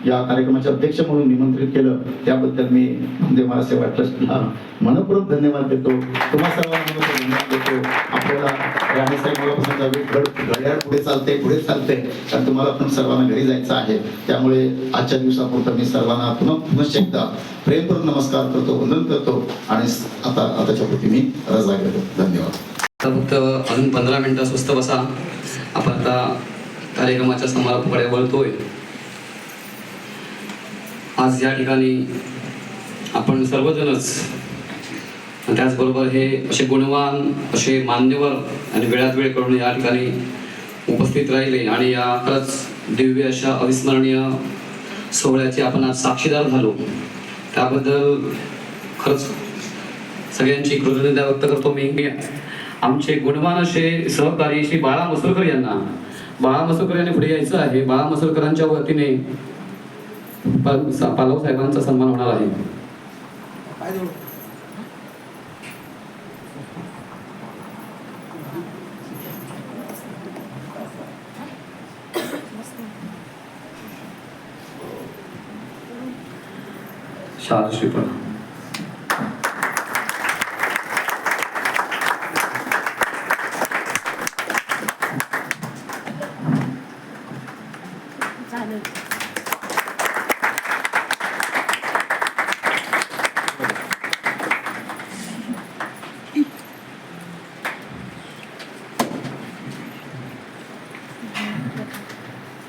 या कार्यक्रमाचे अध्यक्ष म्हणून निमंत्रित केलं. त्याबद्दल मी नामदेव महाराज सेवा ट्रस्टला मनपूर्वक धन्यवाद देतो. तुम्हा सर्वांना मनपूर्वक धन्यवाद देतो. आपल्याला राणेसाहेब मला पसंत घड्याळ पुढे चालते कारण तुम्हाला पण सर्वांना घरी जायचं आहे. त्यामुळे आजच्या दिवसापुरतं मी सर्वांना पुनश्च एकदा प्रेमपूर्वक नमस्कार करतो, वंदन करतो आणि आताच्या पुरती मी रजा घेतो. धन्यवाद. फक्त अजून 15 मिनिटं स्वस्त बसा. आपण आता कार्यक्रमाच्या समारोपाकडे वळतोय. आज या ठिकाणी आपण सर्वजणच त्याचबरोबर हे असे गुणवान असे मान्यवर आणि वेळात वेळ करून या ठिकाणी उपस्थित राहिले आणि या खरंच दिव्य अशा अविस्मरणीय सोहळ्याचे आपण आज साक्षीदार झालो. त्याबद्दल खरंच सगळ्यांची कृतज्ञता व्यक्त करतो मी. आमचे गुणवान असे सहकारी श्री बाळा मसुरकर यांना, बाळा मसुरकर यांनी पुढे यायचं आहे. बाळा मसुरकरांच्या वतीने पालव साहेबांचा सन्मान होणार आहे. शारद श्रीफळ.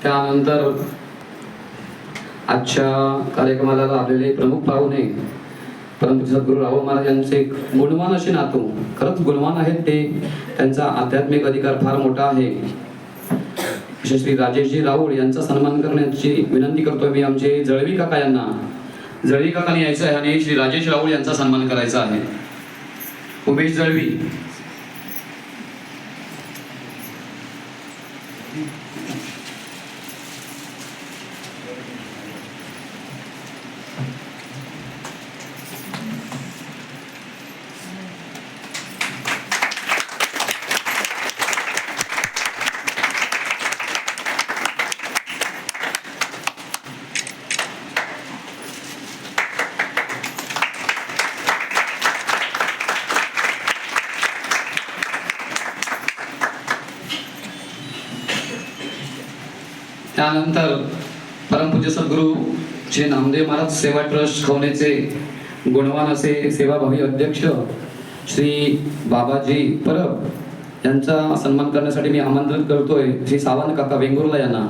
त्यानंतर आजच्या कार्यक्रमाला लाभलेले प्रमुख पाहुणे परमपूज्य सद्गुरू राहुल महाराज यांचे गुणवान असे नातू, खरंच गुणवान आहेत ते. त्यांचा आध्यात्मिक अधिकार फार मोठा आहे. असे श्री राजेशजी राऊळ यांचा सन्मान करण्याची विनंती करतोय मी. आमचे जळवी काका यांना, जळवी काकांनी यायचं आहे आणि श्री राजेश राऊळ यांचा सन्मान करायचा आहे. उमेश जळवी. त्यानंतर परमपूज्य सद्गुरू श्री नामदेव महाराज सेवा ट्रस्ट खवणेचे गुणवान असे सेवाभावी अध्यक्ष श्री बाबाजी परब यांचा सन्मान करण्यासाठी मी आमंत्रित करतोय श्री सावंत काका वेंगुर्ला यांना.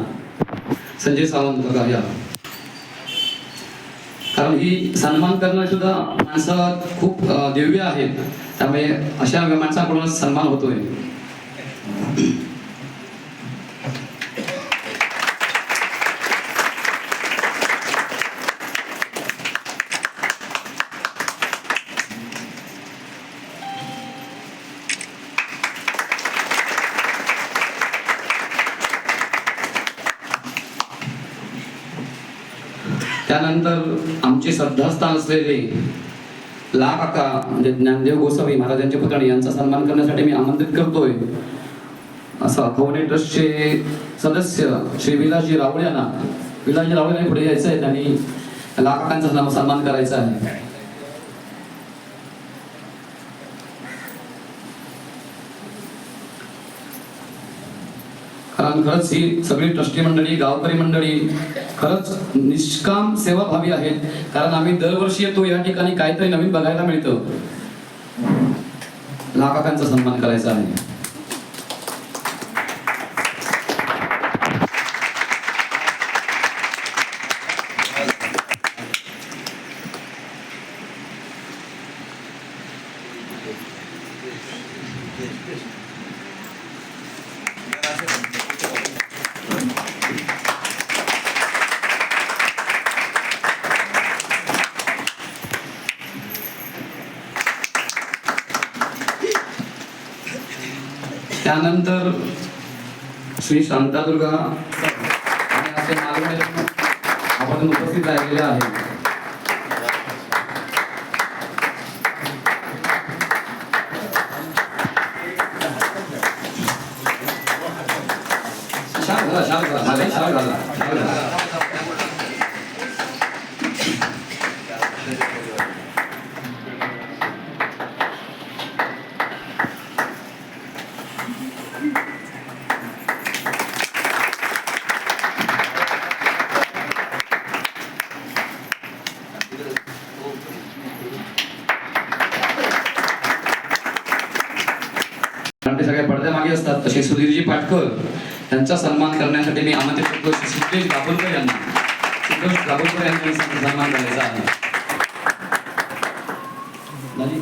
संजय सावंत काका या. कारण ही सन्मान करणारी सुद्धा माणसं खूप दिव्य आहेत. त्यामुळे अशा माणसाकडूनच सन्मान होतोय. त्यानंतर आमचे श्रद्धास्थान असलेले ला काका म्हणजे ज्ञानदेव गोसावी महाराजांचे पुतणी यांचा सन्मान करण्यासाठी मी आमंत्रित करतोय. असं खवणे ट्रस्टचे सदस्य श्री विलासजी रावळ यांना, विलासजी रावळ यांनी पुढे यायचं आहे. त्यांनी ला काकांचा सन्मान करायचा आहे. कारण खरंच ही सगळी ट्रस्टी मंडळी, गावकरी मंडळी खरंच निष्काम सेवाभावी आहेत. कारण आम्ही दरवर्षी येतो या ठिकाणी काहीतरी नवीन बघायला मिळतं. लाखांचा सन्मान करायचा आहे. त्यानंतर श्री शांतादुर्गा आणि असे मालवणी आपण उपस्थित राहिलेले आहे. शाल करा, माझ्या शाल घाला, शाल घाला. कारण ते सगळे पडद्यामागे असतात. तसे सुधीरजी पाटकर त्यांचा सन्मान करण्यासाठी मी आमंत्रित करतो सिद्धेश दाभोलकर यांना. सिद्धेश दाभोलकर यांचा सन्मान करायचा आहे. झाली?